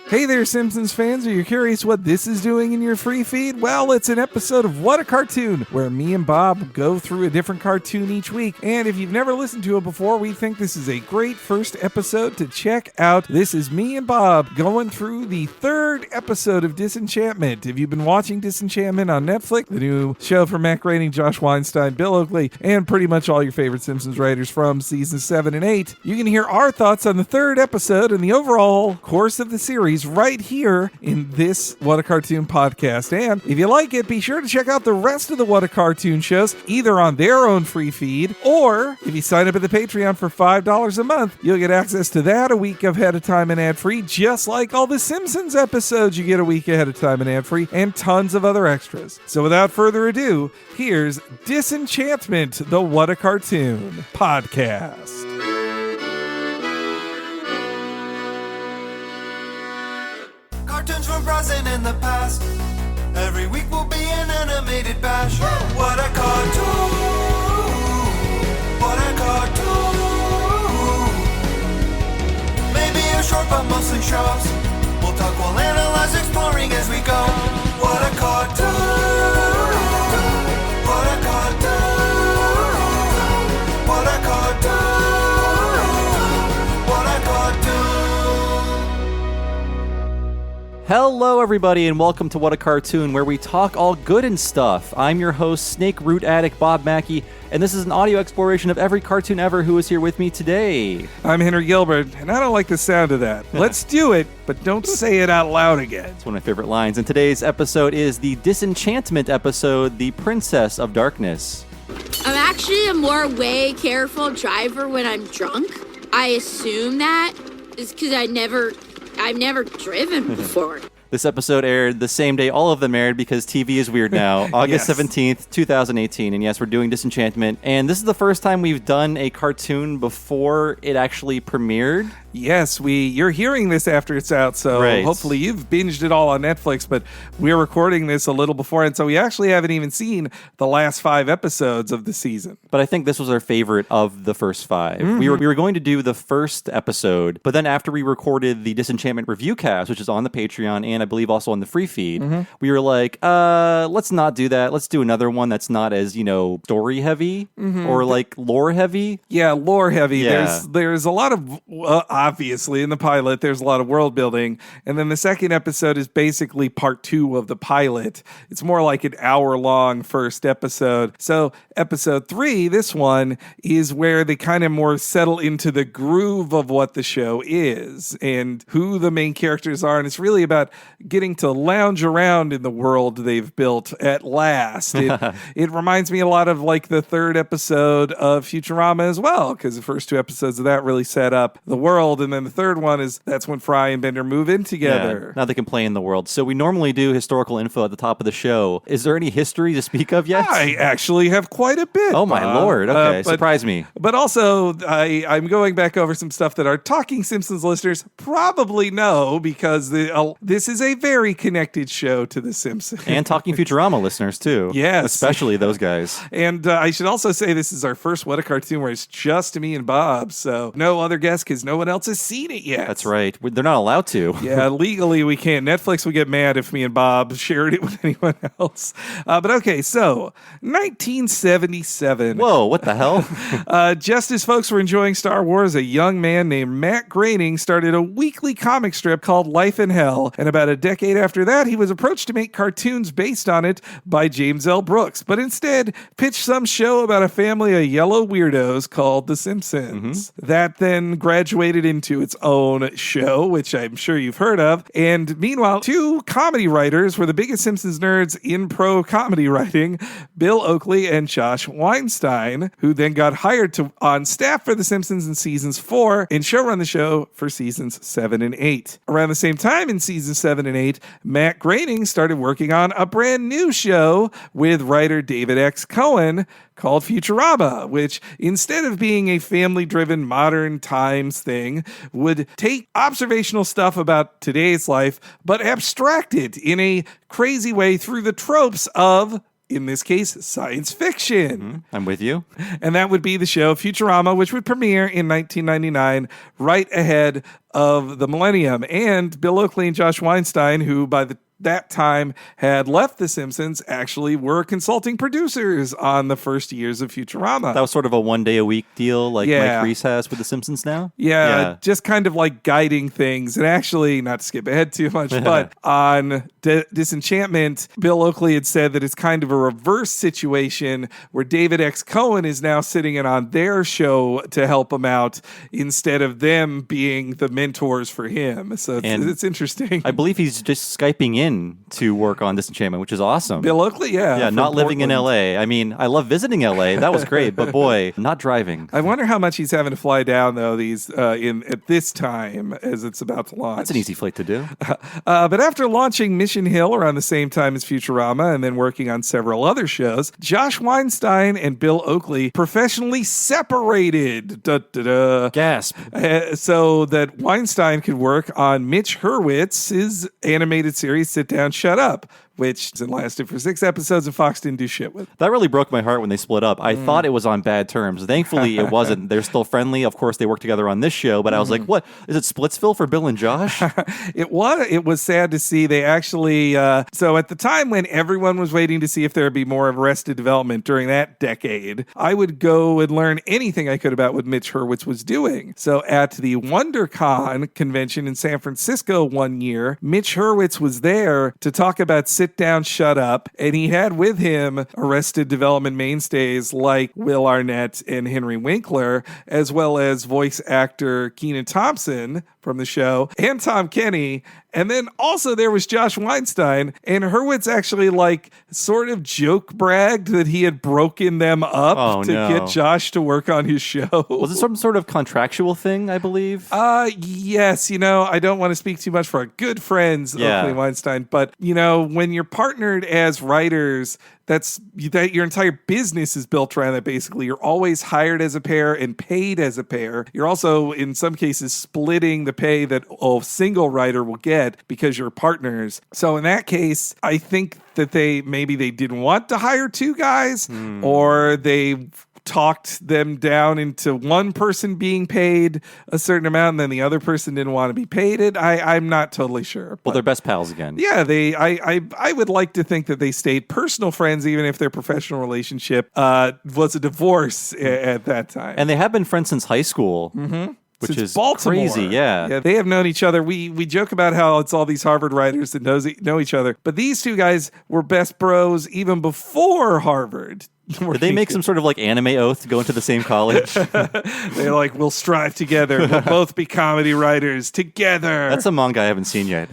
Hey there, Simpsons fans. Are you curious what this is doing in your free feed? Well, it's an episode of What a Cartoon, where me and Bob go through a different cartoon each week. And if you've never listened to it before, we think this is a great first episode to check out. This is me and Bob going through the third episode of Disenchantment. If you've been watching Disenchantment on Netflix, the new show from Matt Groening, Josh Weinstein, Bill Oakley, and pretty much all your favorite Simpsons writers from seasons 7 and 8, you can hear our thoughts on the third episode and the overall course of the series right here in this What a Cartoon podcast. And if you like it, be sure to check out the rest of the What a Cartoon shows, either on their own free feed, or if you sign up at the Patreon for $5 a month, you'll get access to that a week ahead of time and ad-free, just like all the Simpsons episodes you get a week ahead of time and ad-free, and tons of other extras. So without further ado, here's Disenchantment, the What a Cartoon podcast. Cartoons from present and the past. Every week will be an animated bash. What a cartoon! What a cartoon! Maybe a short but mostly shows. We'll talk, we'll analyze, exploring as we go. What a cartoon! What a cartoon! What a cartoon! What a cartoon! Hello, everybody, and welcome to What a Cartoon, where we talk all good and stuff. I'm your host, Snake Root Addict Bob Mackey, and this is an audio exploration of every cartoon ever who is here with me today. I'm Henry Gilbert, and I don't like the sound of that. Let's do it, but don't say it out loud again. It's one of my favorite lines. And today's episode is the Disenchantment episode, The Princess of Darkness. I'm actually a more way careful driver when I'm drunk. I assume that is because I've never driven before. This episode aired the same day all of them aired because TV is weird now, August 17th, 2018. And yes, we're doing Disenchantment. And this is the first time we've done a cartoon before it actually premiered. Yes, you're hearing this after it's out, so Hopefully you've binged it all on Netflix, but we're recording this a little before, and so we actually haven't even seen the last 5 episodes of the season. But I think this was our favorite of the first 5. Mm-hmm. We were going to do the first episode, but then after we recorded the Disenchantment review cast, which is on the Patreon and I believe also on the free feed, we were like, let's not do that. Let's do another one that's not as, story heavy or like lore heavy. Yeah, lore heavy. Yeah. There's a lot of... obviously, in the pilot, there's a lot of world building. And then the second episode is basically part 2 of the pilot. It's more like an hour-long first episode. So episode 3, this one, is where they kind of more settle into the groove of what the show is and who the main characters are. And it's really about getting to lounge around in the world they've built at last. It reminds me a lot of like the third episode of Futurama as well, because the first 2 episodes of that really set up the world. And then the third one that's when Fry and Bender move in together. Yeah, now they can play in the world. So we normally do historical info at the top of the show. Is there any history to speak of yet? I actually have quite a bit. Oh, my Lord. Okay, surprise me. But also, I'm going back over some stuff that our Talking Simpsons listeners probably know, because this is a very connected show to The Simpsons. And Talking Futurama listeners, too. Yes. Especially those guys. And I should also say this is our first What a Cartoon where it's just me and Bob, so no other guests because no one else has seen it yet. That's right. They're not allowed to. Yeah, legally we can't. Netflix would get mad if me and Bob shared it with anyone else. But okay, so 1977. Whoa, what the hell? Just as folks were enjoying Star Wars, a young man named Matt Groening started a weekly comic strip called Life in Hell. And about a decade after that, he was approached to make cartoons based on it by James L. Brooks, but instead pitched some show about a family of yellow weirdos called The Simpsons. That then graduated into its own show, which I'm sure you've heard of. And meanwhile, 2 comedy writers were the biggest Simpsons nerds in pro comedy writing, Bill Oakley and Josh Weinstein, who then got hired on staff for The Simpsons in seasons 4 and showrun the show for seasons 7 and 8. Around the same time in seasons 7 and 8, Matt Groening started working on a brand new show with writer David X. Cohen called Futurama, which instead of being a family-driven modern times thing, would take observational stuff about today's life, but abstract it in a crazy way through the tropes of in this case, science fiction. I'm with you. And that would be the show Futurama, which would premiere in 1999, right ahead of the millennium. And Bill Oakley and Josh Weinstein, who by that time had left The Simpsons, actually were consulting producers on the first years of Futurama. That was sort of a one-day-a-week deal like Yeah. Mike Reese has with The Simpsons now? Yeah, just kind of like guiding things. And actually, not to skip ahead too much, but on Disenchantment, Bill Oakley had said that it's kind of a reverse situation where David X. Cohen is now sitting in on their show to help him out instead of them being the mentors for him. So it's interesting. I believe he's just Skyping in to work on Disenchantment, which is awesome. Bill Oakley, yeah. Yeah, from not living in Portland. LA. I mean, I love visiting LA. That was great, but boy, not driving. I wonder how much he's having to fly down though at this time as it's about to launch. That's an easy flight to do. But after launching Mission Hill around the same time as Futurama and then working on several other shows, Josh Weinstein and Bill Oakley professionally separated. Gasp. So that Weinstein could work on Mitch Hurwitz's animated series Sit Down, Shut Up, which lasted for 6 episodes and Fox didn't do shit with. That really broke my heart when they split up. I thought it was on bad terms. Thankfully, it wasn't. They're still friendly. Of course, they work together on this show, but I was like, what? Is it Splitsville for Bill and Josh? It was sad to see. They actually, so at the time when everyone was waiting to see if there would be more of Arrested Development during that decade, I would go and learn anything I could about what Mitch Hurwitz was doing. So at the WonderCon convention in San Francisco one year, Mitch Hurwitz was there to talk about Sit Down, Shut Up, and he had with him Arrested Development mainstays like Will Arnett and Henry Winkler, as well as voice actor Kenan Thompson from the show, and Tom Kenny. And then also there was Josh Weinstein, and Hurwitz actually sort of joke bragged that he had broken them up to get Josh to work on his show. Was it some sort of contractual thing, I believe? Yes. I don't want to speak too much for our good friends, Oakley and Weinstein, but when you're partnered as writers, that your entire business is built around that. Basically, you're always hired as a pair and paid as a pair. You're also, in some cases, splitting the pay that a single writer will get because you're partners. So in that case, I think that they didn't want to hire 2 guys, or they talked them down into one person being paid a certain amount and then the other person didn't want to be paid it. I'm not totally sure. Well, they're best pals again. Yeah, I would like to think that they stayed personal friends even if their professional relationship was a divorce at that time. And they have been friends since high school. Mm-hmm. Which Since is Baltimore. crazy, yeah. They have known each other. We joke about how it's all these Harvard writers that know each other, but these 2 guys were best bros even before Harvard. Did they make some sort of anime oath to go into the same college? They're like, we'll strive together. We'll both be comedy writers together. That's a manga I haven't seen yet.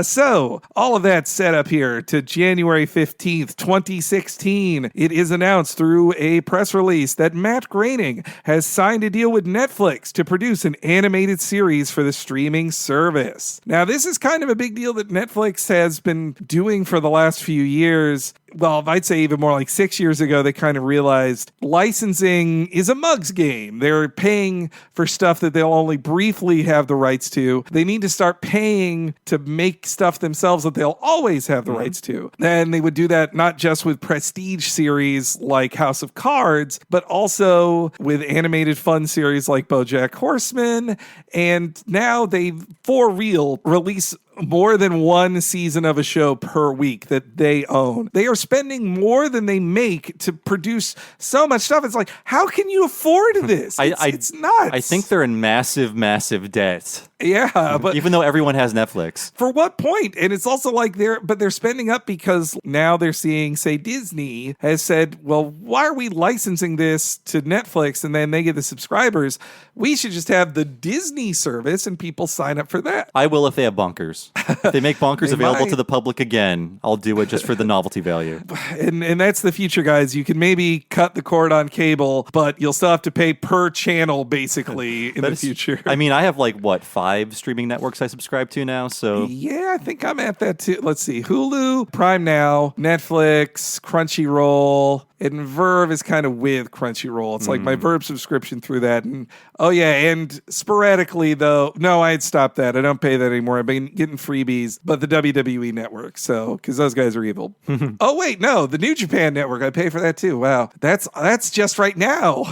So, all of that set up here to January 15th, 2016. It is announced through a press release that Matt Groening has signed a deal with Netflix to produce an animated series for the streaming service. Now, this is kind of a big deal that Netflix has been doing for the last few years. Well, I'd say even more like 6 years ago, they kind of realized licensing is a mug's game. They're paying for stuff that they'll only briefly have the rights to. They need to start paying to make stuff themselves that they'll always have the rights to. And they would do that not just with prestige series like House of Cards, but also with animated fun series like BoJack Horseman. And now they, for real, release more than one season of a show per week that they own. They are spending more than they make to produce so much stuff. It's like, how can you afford this? It's nuts. I think they're in massive, massive debt. Yeah, but even though everyone has Netflix. For what point? And it's also like they're spending up because now they're seeing, say, Disney has said, well, why are we licensing this to Netflix and then they get the subscribers? We should just have the Disney service and people sign up for that. I will if they have bonkers. If they make bonkers They available might. to the public again, I'll do it just for the novelty value. And that's the future, guys. You can maybe cut the cord on cable, but you'll still have to pay per channel, basically, in the future. I mean, I have 5 5 streaming networks I subscribe to now. So Yeah, I think I'm at that too. Let's see. Hulu, Prime Now, Netflix, Crunchyroll, and Verve is kind of with Crunchyroll. It's like my Verve subscription through that. And and sporadically though, no, I had stopped that. I don't pay that anymore. I've been getting freebies, but the WWE network. So, because those guys are evil. Oh wait, no, the New Japan network. I pay for that too. Wow, that's just right now.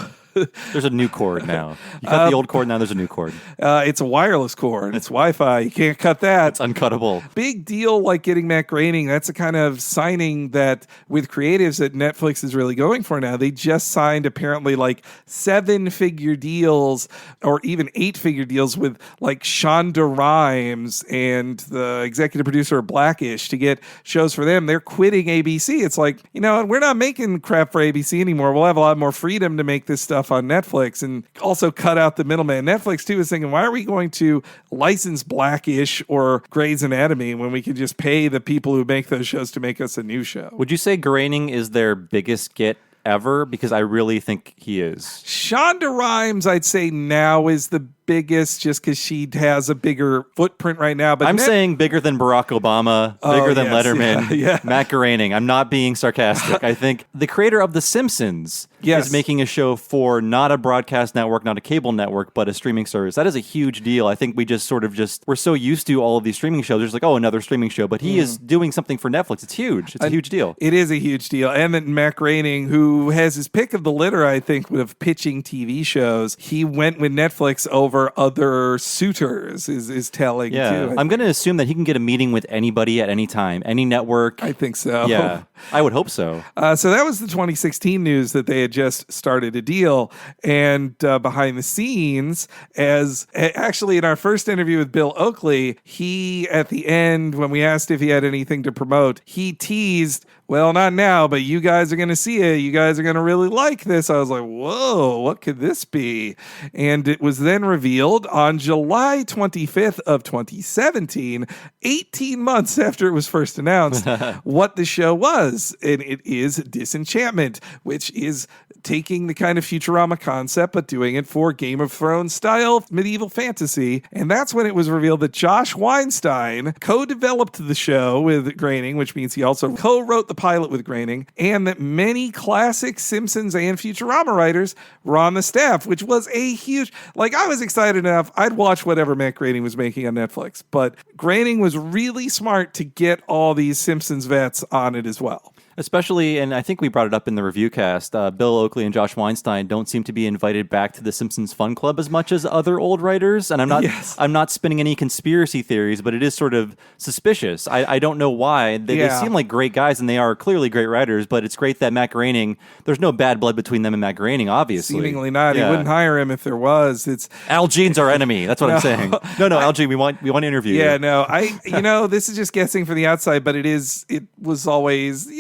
there's a new cord now. You cut the old cord, now there's a new cord. It's a wireless cord. It's Wi-Fi. You can't cut that. It's uncuttable. Big deal like getting Matt Groening. That's a kind of signing that with creatives that Netflix is really going for now. They just signed apparently like 7-figure deals or even 8-figure deals with like Shonda Rhimes and the executive producer of Blackish to get shows for them. They're quitting ABC. It's like, we're not making crap for ABC anymore. We'll have a lot more freedom to make this stuff on Netflix and also cut out the middleman. Netflix too is thinking, why are we going to license Blackish or Grey's Anatomy when we can just pay the people who make those shows to make us a new show? Would you say Groening is their biggest get ever? Because I really think he is. Shonda Rhimes, I'd say now is the biggest just because she has a bigger footprint right now. But I'm saying bigger than Barack Obama, bigger than yes, Letterman, yeah. Matt Groening. I'm not being sarcastic. I think the creator of The Simpsons Yes. is making a show for not a broadcast network, not a cable network, but a streaming service. That is a huge deal. I think we just we're so used to all of these streaming shows. There's like, another streaming show. But he is doing something for Netflix. It's huge. It's a huge deal. It is a huge deal. And then Matt Groening, who has his pick of the litter, I think, with pitching TV shows, he went with Netflix over other suitors, is telling, Yeah. too. I'm going to assume that he can get a meeting with anybody at any time, any network. I think so. Yeah, I would hope so. So that was the 2016 news that they had just started a deal. And behind the scenes, actually in our first interview with Bill Oakley, he, at the end, when we asked if he had anything to promote, he teased, well, not now, but you guys are going to see it. You guys are going to really like this. I was like, whoa, what could this be? And it was then revealed on July 25th of 2017, 18 months after it was first announced, what the show was. And it is Disenchantment, which is taking the kind of Futurama concept, but doing it for Game of Thrones style medieval fantasy. And that's when it was revealed that Josh Weinstein co-developed the show with Groening, which means he also co-wrote the pilot with Groening, and that many classic Simpsons and Futurama writers were on the staff, which was a huge, I was excited enough, I'd watch whatever Matt Groening was making on Netflix, but Groening was really smart to get all these Simpsons vets on it as well. Especially, and I think we brought it up in the review cast, Bill Oakley and Josh Weinstein don't seem to be invited back to the Simpsons Fun Club as much as other old writers. And I'm not spinning any conspiracy theories, but it is sort of suspicious. I don't know why. They seem like great guys, and they are clearly great writers, but it's great that Matt Groening, there's no bad blood between them and Matt Groening, obviously. Seemingly not. Yeah. He wouldn't hire him if there was. It's Al Jean's our enemy. That's what I'm saying. No, Al Jean, we want to interview you. Yeah, no, this is just guessing for the outside, but it was always,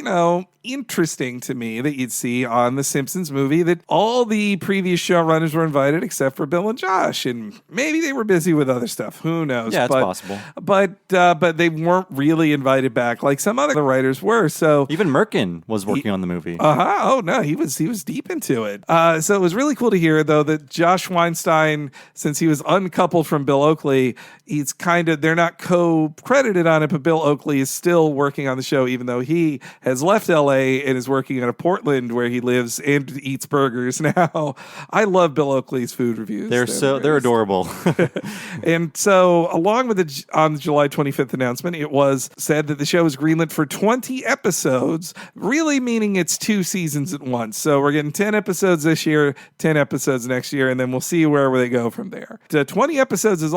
interesting to me that you'd see on the Simpsons movie that all the previous showrunners were invited except for Bill and Josh, and maybe they were busy with other stuff. Who knows? Yeah, it's possible. But they weren't really invited back like some other writers were. So even Merkin was working on the movie. Oh no, he was deep into it. So it was really cool to hear though that Josh Weinstein, since he was uncoupled from Bill Oakley, they're not co-credited on it, but Bill Oakley is still working on the show, even though he has left LA and is working out of Portland where he lives and eats burgers now. I love Bill Oakley's food reviews. They're adorable. And so along with on the July 25th announcement, it was said that the show is greenlit for 20 episodes, really meaning it's 2 seasons at once. So we're getting 10 episodes this year, 10 episodes next year, and then we'll see where they go from there. 20 episodes is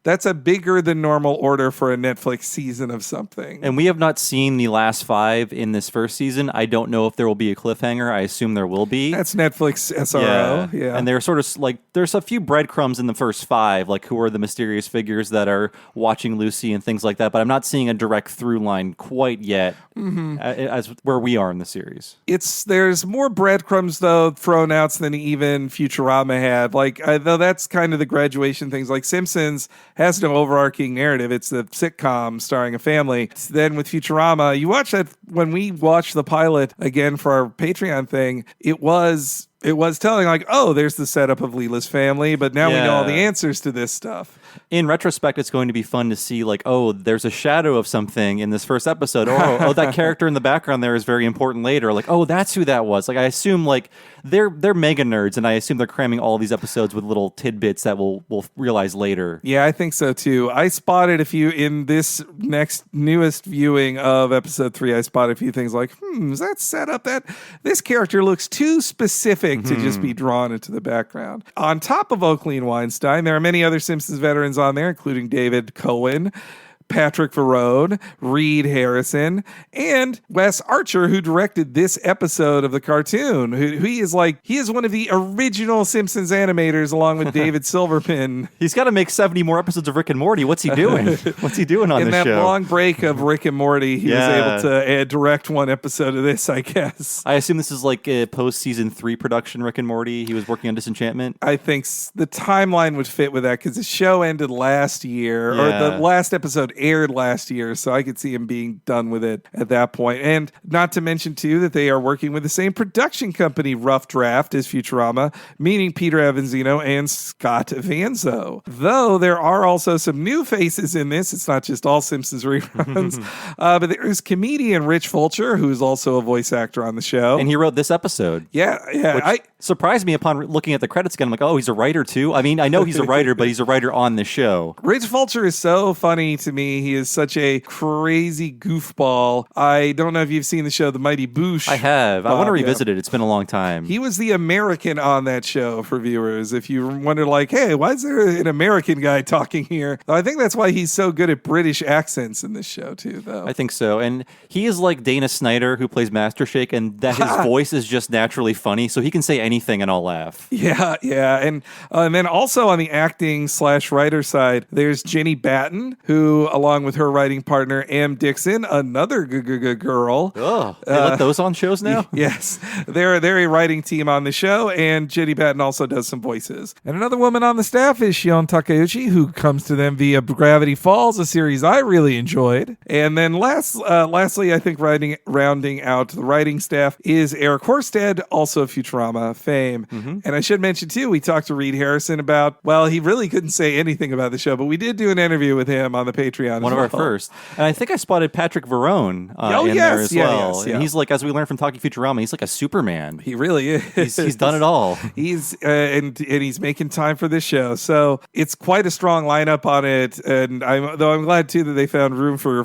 that's a bigger than normal order for a Netflix season of something. And we have not seen the last 5 in this first season. I don't know if there will be a cliffhanger. I assume there will be. That's Netflix SRO. Yeah. And they're sort of there's a few breadcrumbs in the first 5, like who are the mysterious figures that are watching Lucy and things like that. But I'm not seeing a direct through line quite yet as where we are in the series. There's more breadcrumbs though thrown out than even Futurama had. Though that's kind of the graduation things. Like Simpsons has no overarching narrative. It's the sitcom starring a family. Then with Futurama, you watch that when we watched the pilot again for our Patreon thing, it was it was telling, like, oh, there's the setup of Leela's family, but now we know all the answers to this stuff. In retrospect, it's going to be fun to see, like, oh, there's a shadow of something in this first episode. Oh, that character in the background there is very important later. Like, oh, that's who that was. Like, I assume, like, they're mega nerds, and I assume they're cramming all these episodes with little tidbits that we'll realize later. Yeah, I think so too. I spotted a few in this newest viewing of episode 3. I spotted a few things like, is that set up? That this character looks too specific to just be drawn into the background. On top of Oakley and Weinstein, there are many other Simpsons veterans on there, including David Cohen, Patrick Verrone, Reed Harrison, and Wes Archer, who directed this episode of the cartoon. He is one of the original Simpsons animators, along with David Silverman. He's got to make 70 more episodes of Rick and Morty. What's he doing? What's he doing on this show? In that long break of Rick and Morty, he was able to direct one episode of this, I guess. I assume this is like a post-season 3 production Rick and Morty. He was working on Disenchantment. I think the timeline would fit with that because the show ended last year, or the last episode aired last year, so I could see him being done with it at that point. And not to mention, too, that they are working with the same production company, Rough Draft, as Futurama, meaning Peter Avanzino and Scott Vanzo. Though there are also some new faces in this. It's not just all Simpsons reruns, but there's comedian Rich Fulcher, who's also a voice actor on the show. And he wrote this episode. Yeah. Which surprised me upon looking at the credits again. I'm like, oh, he's a writer, too? I mean, I know he's a writer, but he's a writer on the show. Rich Fulcher is so funny to me. He is such a crazy goofball. I don't know if you've seen the show The Mighty Boosh. I have. I want to revisit it. It's been a long time. He was the American on that show for viewers. If you wonder, like, hey, why is there an American guy talking here? I think that's why he's so good at British accents in this show, too, though. I think so. And he is like Dana Snyder, who plays Master Shake, and that his voice is just naturally funny, so he can say anything and I'll laugh. Yeah. And then also on the acting/writer side, there's Jenny Batten, who, along with her writing partner, Am Dixon, another girl. Oh, they let those on shows now? Yes. They're a writing team on the show, and Jenny Batten also does some voices. And another woman on the staff is Shion Takeuchi, who comes to them via Gravity Falls, a series I really enjoyed. And then lastly, I think rounding out the writing staff is Eric Horsted, also Futurama fame. And I should mention, too, we talked to Reed Harrison about, well, he really couldn't say anything about the show, but we did do an interview with him on the Patreon. One of our first. And I think I spotted Patrick Verrone in there as well. And he's like, as we learned from Talking Futurama, he's like a Superman. He really is. He's done it all. He's and he's making time for this show. So it's quite a strong lineup on it. And I'm glad, too, that they found room for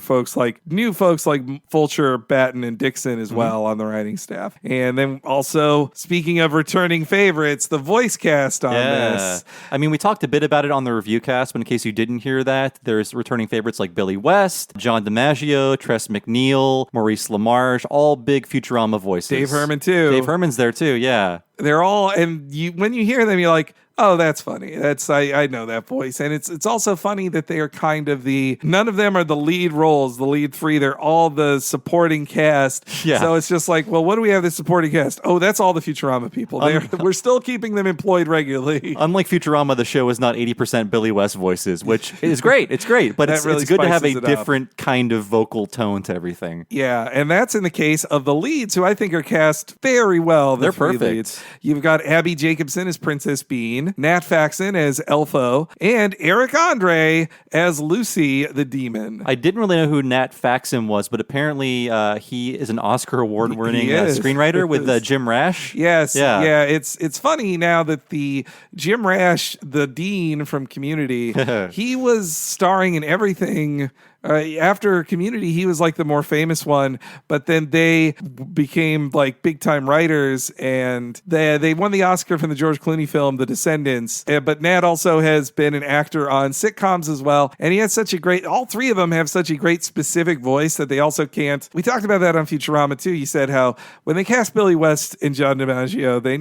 new folks like Fulcher, Batten, and Dixon as well on the writing staff. And then also, speaking of returning favorites, the voice cast on this. I mean, we talked a bit about it on the review cast, but in case you didn't hear that, there's returning favorites like Billy West, John DiMaggio, Tress MacNeille, Maurice LaMarche, all big Futurama voices. Dave Herman, too. Dave Herman's there, too, yeah. They're all, and when you hear them, you're like, oh, that's funny. I know that voice. And it's also funny that they are kind of none of them are the lead roles, the lead 3. They're all the supporting cast. Yeah. So it's just like, well, what do we have the supporting cast? Oh, that's all the Futurama people. We're still keeping them employed regularly. Unlike Futurama, the show is not 80% Billy West voices, which is great. It's great. But it's good to have a different kind of vocal tone to everything. Yeah. And that's in the case of the leads, who I think are cast very well. They're perfect. Leads. You've got Abby Jacobson as Princess Bean, Nat Faxon as Elfo, and Eric Andre as Lucy the Demon. I didn't really know who Nat Faxon was, but apparently he is an Oscar award-winning screenwriter with Jim Rash. Yes. Yeah. It's funny now that the Jim Rash, the Dean from Community, he was starring in everything. After Community, he was like the more famous one, but then they became like big time writers, and they won the Oscar from the George Clooney film The Descendants. But Nat also has been an actor on sitcoms as well, and he has all 3 of them have such a great specific voice that they also can't. We talked about that on Futurama too. You said how when they cast Billy West and John DiMaggio, they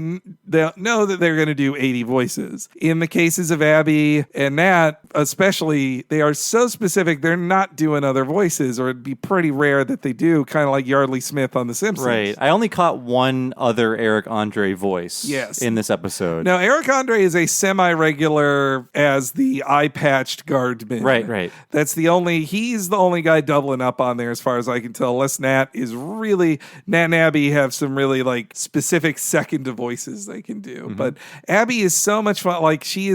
know that they're going to do 80 voices. In the cases of Abby and Nat, especially, they are so specific, they're not doing other voices, or it'd be pretty rare that they do, kind of like Yardley Smith on The Simpsons. Right. I only caught one other Eric Andre voice in this episode. Now, Eric Andre is a semi-regular as the eye-patched guardman. Right. He's the only guy doubling up on there as far as I can tell. Nat and Abby have some really like specific second voices they can do. But Abby is so much fun. Like she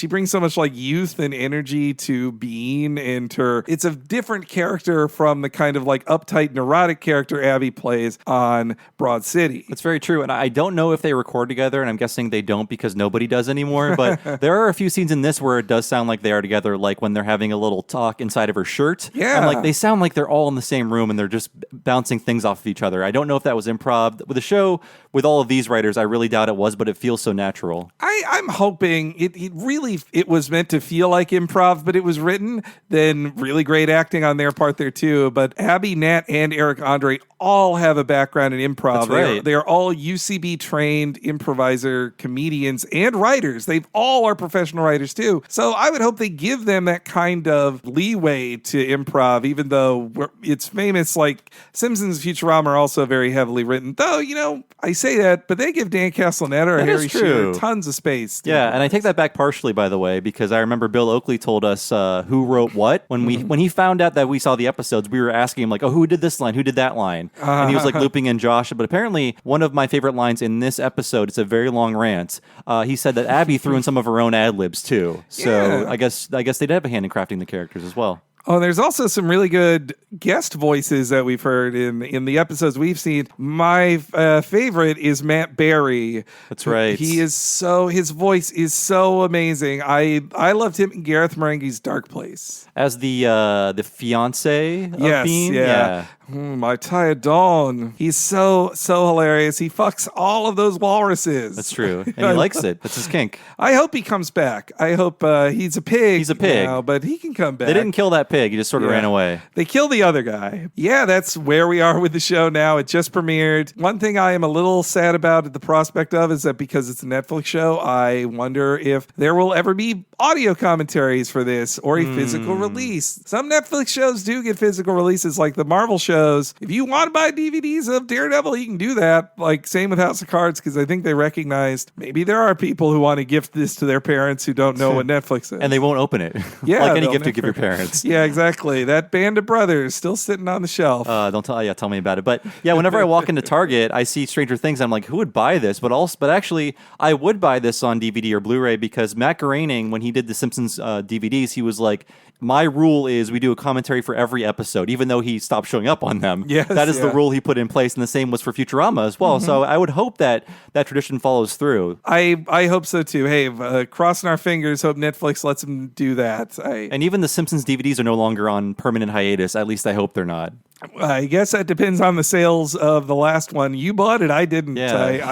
brings so much like youth and energy to Bean and her. It's a different character from the kind of like uptight neurotic character Abby plays on Broad City. That's very true. And I don't know if they record together, and I'm guessing they don't because nobody does anymore. But there are a few scenes in this where it does sound like they are together, like when they're having a little talk inside of her shirt. Yeah. And like they sound like they're all in the same room and they're just bouncing things off of each other. I don't know if that was improv. With the show, with all of these writers, I really doubt it was, but it feels so natural. I'm hoping it was meant to feel like improv, but it was written, then really great acting on their part there too. But Abby, Nat, and Eric Andre all have a background in improv. That's right. They are all UCB trained improviser comedians and writers. They all are professional writers too. So I would hope they give them that kind of leeway to improv, even though it's famous. Like Simpsons, Futurama are also very heavily written. Though, I say that, but they give Dan Castellaneta or Harry Shearer tons of space. Yeah, and I take that back partially, by the way, because I remember Bill Oakley told us who wrote what. When he found out that we saw the episodes, we were asking him, like, oh, who did this line? Who did that line? And he was like looping in Josh. But apparently, one of my favorite lines in this episode, it's a very long rant. He said that Abby threw in some of her own ad libs too. So I guess they did have a hand in crafting the characters as well. Oh, there's also some really good guest voices that we've heard in the episodes we've seen. My favorite is Matt Berry. That's right. His voice is so amazing. I loved him in Gareth Marenghi's Dark Place. As the fiance of Bean? Yeah. My tired dawn. He's so hilarious. He fucks all of those walruses. That's true. And he likes it. That's his kink. I hope he comes back. I hope he's a pig. He's a pig. Now, but he can come back. They didn't kill that pig. He just sort of ran away. They killed the other guy. Yeah, that's where we are with the show now. It just premiered. One thing I am a little sad about the prospect of is that because it's a Netflix show, I wonder if there will ever be audio commentaries for this or a physical release. Some Netflix shows do get physical releases, like the Marvel shows. If you want to buy DVDs of Daredevil, you can do that. Like, same with House of Cards, because I think they recognized maybe there are people who want to gift this to their parents who don't know what Netflix is. And they won't open it. Yeah, like any gift you give your parents. Yeah, exactly. That Band of Brothers still sitting on the shelf. Tell me about it. But yeah, whenever I walk into Target, I see Stranger Things. I'm like, who would buy this? But actually, I would buy this on DVD or Blu-ray because Matt Groening, when he did the Simpsons DVDs, he was like, my rule is we do a commentary for every episode, even though he stopped showing up on them. Yes, that is the rule he put in place, and the same was for Futurama as well. So I would hope that tradition follows through. I hope so too. Hey, crossing our fingers, hope Netflix lets them do that. And even the Simpsons DVDs are no longer on permanent hiatus. At least I hope they're not. I guess that depends on the sales of the last one. You bought it, I didn't. Yeah.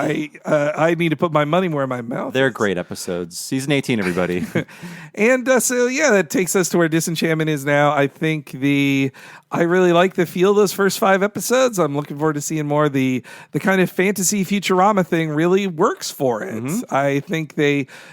I need to put my money where my mouth They're is. Great episodes. Season 18, everybody. And that takes us to where Disenchantment is now. I think I really like the feel of those first 5 episodes. I'm looking forward to seeing more. The kind of fantasy Futurama thing really works for it. I think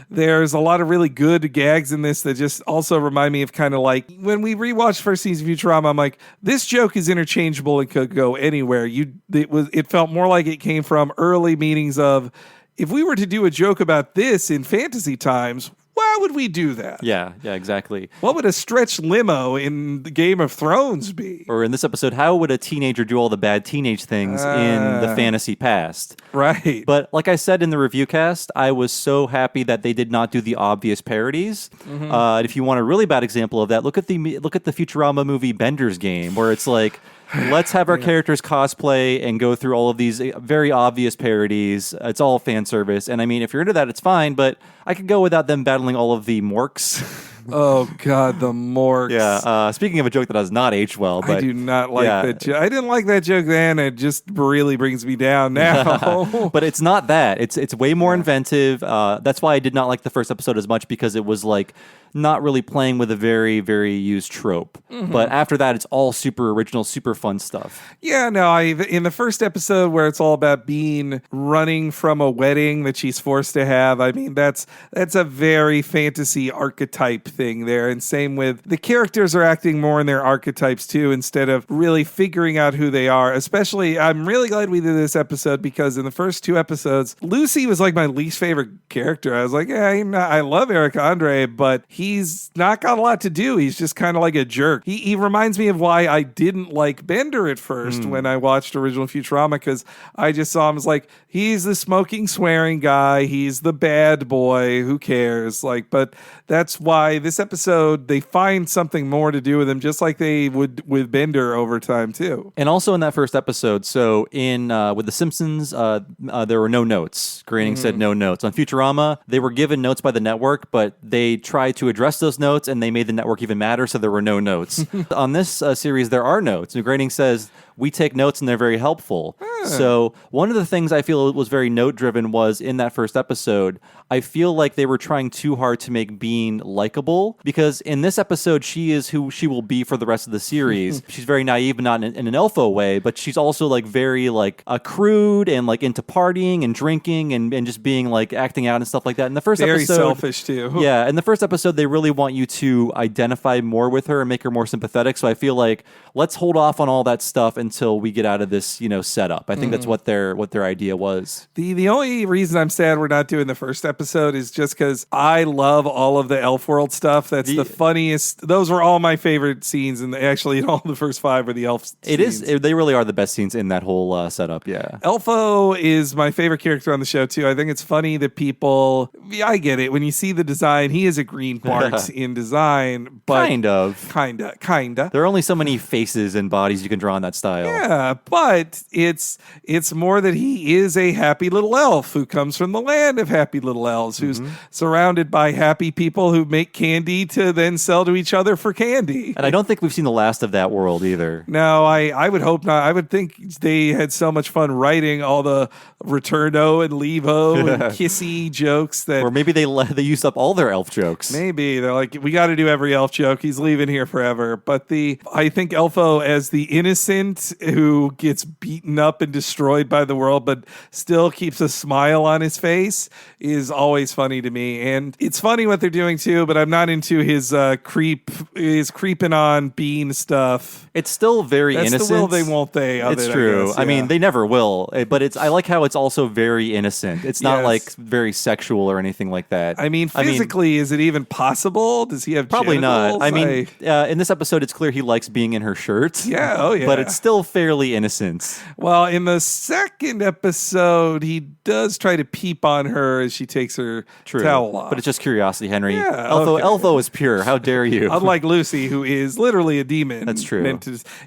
there's a lot of really good gags in this that just also remind me of kind of like when we rewatched first season of Futurama, I'm like, this joke is interchangeable and could go anywhere. It felt more like it came from early meetings of, if we were to do a joke about this in fantasy times, why would we do that? Yeah, exactly. What would a stretched limo in the Game of Thrones be? Or in this episode, how would a teenager do all the bad teenage things in the fantasy past? Right. But like I said in the review cast, I was so happy that they did not do the obvious parodies. If you want a really bad example of that, look at the Futurama movie Bender's Game, where it's like, let's have our characters cosplay and go through all of these very obvious parodies. It's all fan service. And I mean, if you're into that, it's fine, but I could go without them battling all of the Morks. Oh, God, the Morks. Yeah. Speaking of a joke that has not aged well. But, I do not like that joke. I didn't like that joke then. It just really brings me down now. But it's not that. It's way more inventive. That's why I did not like the first episode as much, because it was like not really playing with a very, very used trope. But after that, it's all super original, super fun stuff. Yeah, no, in the first episode where it's all about Bean running from a wedding that she's forced to have, I mean, that's a very fantasy archetype thing there. And same with the characters are acting more in their archetypes too, instead of really figuring out who they are. Especially, I'm really glad we did this episode because in the first 2 episodes, Lucy was like my least favorite character. I was like, yeah, I love Eric Andre, but he's not got a lot to do. He's just kind of like a jerk. He reminds me of why I didn't like Bender at first when I watched original Futurama, because I just saw him as like, he's the smoking, swearing guy. He's the bad boy. Who cares? Like, but that's why this episode, they find something more to do with him, just like they would with Bender over time too. And also in that first episode, so in with The Simpsons, there were no notes. Groening said no notes. On Futurama, they were given notes by the network, but they tried to address those notes, and they made the network even madder, so there were no notes. On this series, there are notes. And Groening says, we take notes and they're very helpful. So one of the things I feel was very note-driven was in that first episode, I feel like they were trying too hard to make Bean likable, because in this episode, she is who she will be for the rest of the series. She's very naive, but not in an elfo way, but she's also like very like crude and like into partying and drinking and just being like acting out and stuff like that. In the first Very episode, selfish too. Yeah, in the first episode, they really want you to identify more with her and make her more sympathetic. So I feel like let's hold off on all that stuff until we get out of this, setup. I think that's what their idea was. The only reason I'm sad we're not doing the first episode is just because I love all of the Elf World stuff. That's the funniest. Those were all my favorite scenes, and actually, in all the first 5 were the Elf scenes. They really are the best scenes in that whole setup. Yeah, Elfo is my favorite character on the show too. I think it's funny that people. Yeah, I get it. When you see the design, he is a green part in design, but kinda. There are only so many faces and bodies you can draw in that style. Yeah, but it's more that he is a happy little elf who comes from the land of happy little elves, who's surrounded by happy people who make candy to then sell to each other for candy. And I don't think we've seen the last of that world either. No, I would hope not. I would think they had so much fun writing all the Returno and Levo and kissy jokes that... Or maybe they used up all their elf jokes. Maybe. They're like, we got to do every elf joke. He's leaving here forever. But I think Elfo as the innocent who gets beaten up and destroyed by the world but still keeps a smile on his face is always funny to me. And it's funny what they're doing too, but I'm not into his creeping on Bean stuff. It's still very innocent. That's the will they, won't they. It's true. I guess, yeah. I mean, they never will, but I like how it's also very innocent. It's not like very sexual or anything like that. I mean, physically, is it even possible? Does he have probably genitals? Not. I mean, in this episode, it's clear he likes being in her shirt. Yeah, oh yeah. But it's still fairly innocent. Well, in the second episode, he does try to peep on her as she takes her towel off. But it's just curiosity, Henry. Yeah, Elfo is pure. How dare you? Unlike Lucy, who is literally a demon. That's true.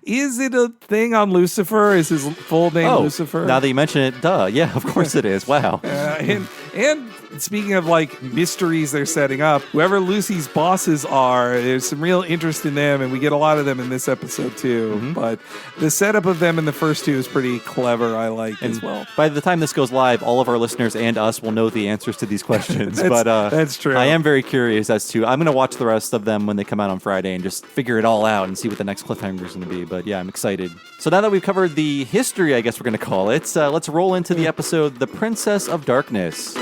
Is it a thing on Lucifer? Is his full name Lucifer? Now that you mention it, duh. Yeah, of course it is. Wow. And speaking of like mysteries they're setting up, whoever Lucy's bosses are, there's some real interest in them, and we get a lot of them in this episode too. Mm-hmm. But the setup of them in the first 2 is pretty clever, I like as well. By the time this goes live, all of our listeners and us will know the answers to these questions. That's true. I am very curious as to, I'm going to watch the rest of them when they come out on Friday and just figure it all out and see what the next cliffhanger is going to be. But yeah, I'm excited. So now that we've covered the history, I guess we're going to call it, let's roll into the episode, The Princess of Darkness.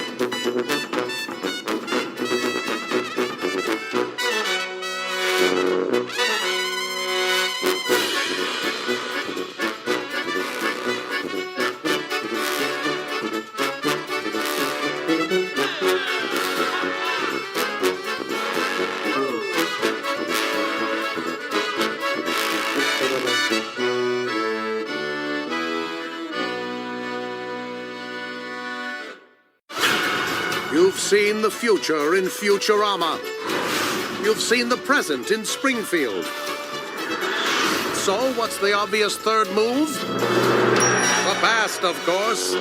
You've seen the future in Futurama. You've seen the present in Springfield. So, what's the obvious third move? The past, of course.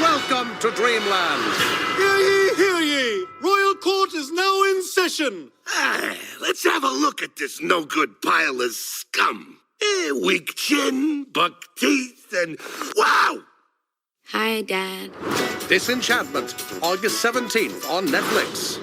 Welcome to Dreamland. Hear ye, hear ye! Royal Court is now in session. Let's have a look at this no-good pile of scum. Weak chin, buck teeth, and wow! Hi, Dad. Disenchantment, August 17th on Netflix.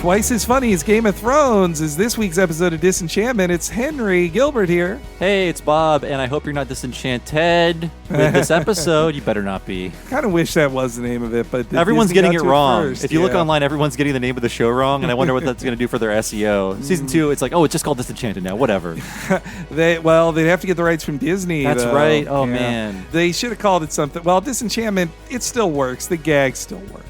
twice as funny as Game of Thrones is this week's episode of Disenchantment. It's Henry Gilbert here. Hey, it's Bob, and I hope you're not disenchanted with this episode. You better not be. Kind of wish that was the name of it, but Everyone's Disney getting got it to wrong. first. If you look Yeah. online, everyone's getting the name of the show wrong, and I wonder what that's going to do for their SEO. Season 2, it's like, oh, it's just called Disenchanted now. Whatever. They'd have to get the rights from Disney. That's though. right. Oh, man. They should have called it something. Well, Disenchantment, it still works. The gag still works.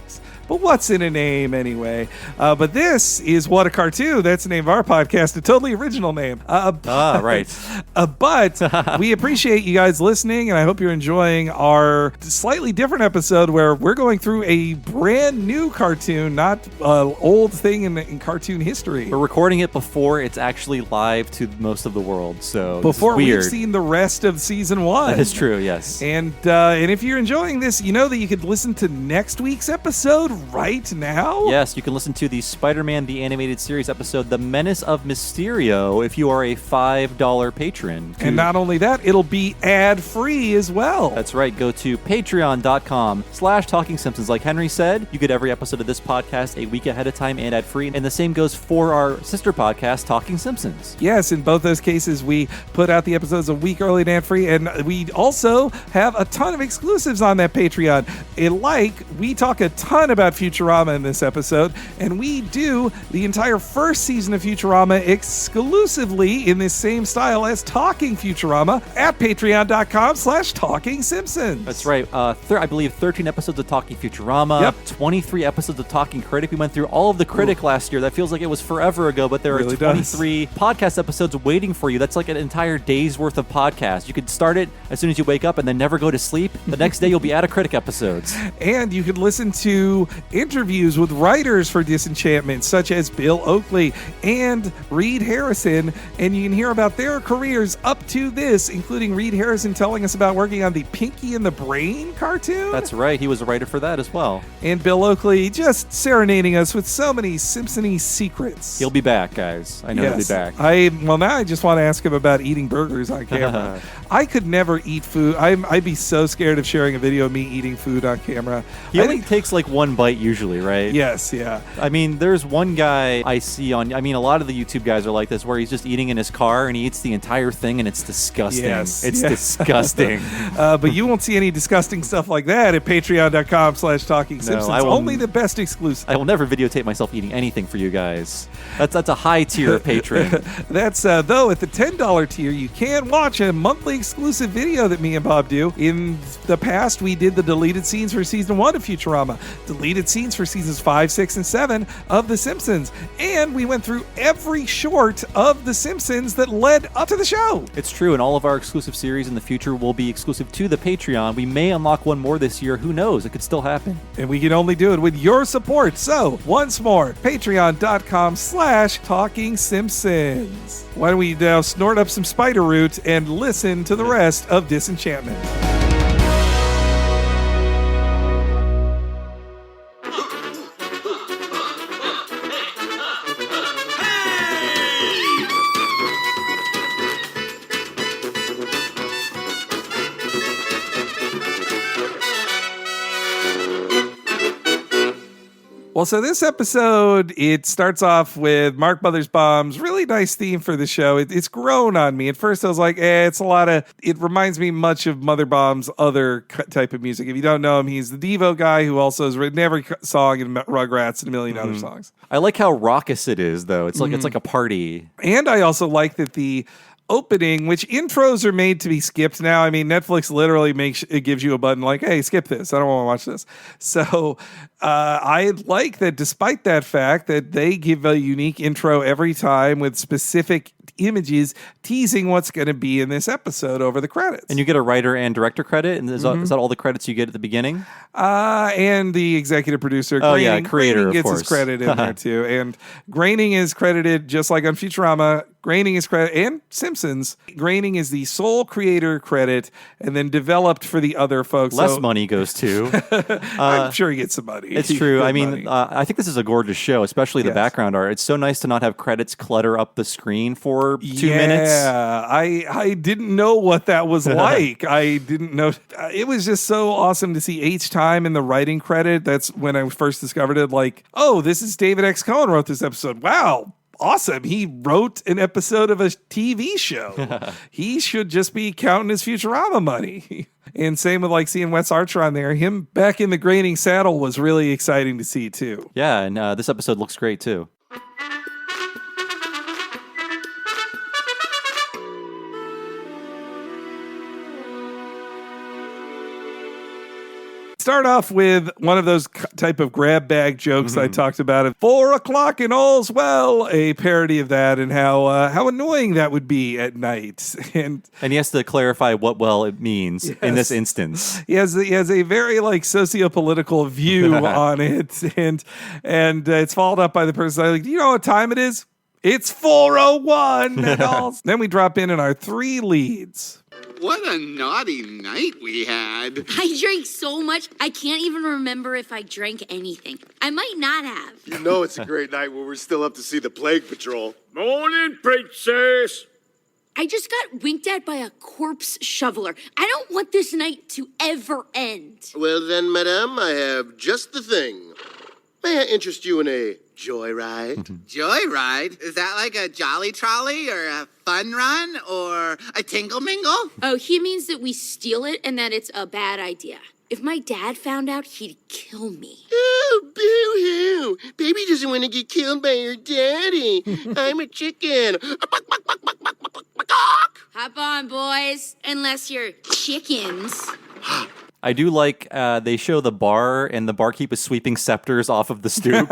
But what's in a name anyway? But this is What a Cartoon. That's the name of our podcast, a totally original name. Right. But we appreciate you guys listening, and I hope you're enjoying our slightly different episode where we're going through a brand new cartoon, not an old thing in cartoon history. We're recording it before it's actually live to most of the world, so Before this is we've weird. seen the rest of season 1. That is true, yes. And if you're enjoying this, you know that you could listen to next week's episode right now? Yes, you can listen to the Spider-Man the Animated Series episode, The Menace of Mysterio, if you are a $5 patron. And not only that, it'll be ad-free as well. That's right. Go to patreon.com/Talking Simpsons. Like Henry said, you get every episode of this podcast a week ahead of time and ad-free. And the same goes for our sister podcast, Talking Simpsons. Yes, in both those cases, we put out the episodes a week early and ad-free, and we also have a ton of exclusives on that Patreon. We talk a ton about Futurama in this episode, and we do the entire first season of Futurama exclusively in this same style as Talking Futurama at patreon.com/Talking Simpsons. That's right. I believe 13 episodes of Talking Futurama, Yep. 23 episodes of Talking Critic. We went through all of the Critic last year. That feels like it was forever ago, but there Really are 23 podcast episodes waiting for you. That's like an entire day's worth of podcast. You could start it as soon as you wake up and then never go to sleep. The next day you'll be out of Critic episodes. And you can listen to interviews with writers for Disenchantment, such as Bill Oakley and Reed Harrison, and you can hear about their careers up to this, including Reed Harrison telling us about working on the Pinky and the Brain cartoon. That's right. He was a writer for that as well. And Bill Oakley just serenading us with so many Simpson-y secrets. He'll be back, guys. I know he'll be back. Now I just want to ask him about eating burgers on camera. I could never eat food. I'd be so scared of sharing a video of me eating food on camera. He only takes like one bite usually, right? Yes, yeah. I mean, there's one guy I see a lot of the YouTube guys are like this, where he's just eating in his car and he eats the entire thing, and it's disgusting. Yes. It's Yeah. disgusting. But you won't see any disgusting stuff like that at patreon.com/Talking Simpsons. I won't. Only the best exclusive. I will never videotape myself eating anything for you guys. That's a high tier of patron. That's though at the $10 tier, you can watch a monthly exclusive video that me and Bob do. In the past, we did the deleted scenes for season 1 of Futurama, deleted scenes for seasons 5, 6, and 7 of The Simpsons, and we went through every short of The Simpsons that led up to the show. It's true, and all of our exclusive series in the future will be exclusive to the Patreon. We may unlock one more this year. Who knows? It could still happen. And we can only do it with your support. So, once more, patreon.com/Talking Simpsons. Why don't we now snort up some spider root and listen to the rest of Disenchantment. Well, so this episode, it starts off with Mark Mothersbaum's really nice theme for the show. It's grown on me. At first, I was like, it's a lot of... It reminds me much of Mothersbaum's other type of music. If you don't know him, he's the Devo guy who also has written every song in Rugrats and a million other songs. I like how raucous it is, though. It's like a party. And I also like that the opening, which intros are made to be skipped now. I mean, Netflix literally it gives you a button like, hey, skip this. I don't want to watch this. So I like that despite that fact that they give a unique intro every time with specific images teasing what's going to be in this episode over the credits. And you get a writer and director credit, and is that all the credits you get at the beginning? And the executive producer. Oh, Groening, yeah, creator, Groening of gets course. his credit in there, too. And Groening is credited, just like on Futurama, Groening is credited, and Simpsons, Groening is the sole creator credit, and then developed for the other folks. Less money goes to. I'm sure he gets some money. It's He true. gets I mean, money. I think this is a gorgeous show, especially the Yes. background art. It's so nice to not have credits clutter up the screen for for 2 minutes. Yeah, I didn't know what that was like. I didn't know. It was just so awesome to see H time in the writing credit. That's when I first discovered it. Like, oh, this is David X. Cohen wrote this episode. Wow. Awesome. He wrote an episode of a TV show. He should just be counting his Futurama money. And same with like seeing Wes Archer on there. Him back in the graining saddle was really exciting to see too. Yeah, and this episode looks great too. Start off with one of those type of grab bag jokes I talked about at 4 o'clock and all's well, a parody of that and how annoying that would be at night. And he has to clarify what well it means in this instance. He has a very like socio-political view on it, and it's followed up by the person like, do you know what time it is? It's 4:01 and all. Then we drop in our 3 leads. What a naughty night we had. I drank so much, I can't even remember if I drank anything. I might not have. You know it's a great night when we're still up to see the Plague Patrol. Morning, princess. I just got winked at by a corpse shoveler. I don't want this night to ever end. Well then, madame, I have just the thing. May I interest you in a joyride? Joyride? Is that like a jolly trolley or a fun run or a tingle mingle? Oh, he means that we steal it and that it's a bad idea. If my dad found out, he'd kill me. Oh, boo-hoo. Baby doesn't want to get killed by her daddy. I'm a chicken. Hop on, boys. Unless you're chickens. I do like they show the bar, and the barkeep is sweeping scepters off of the stoop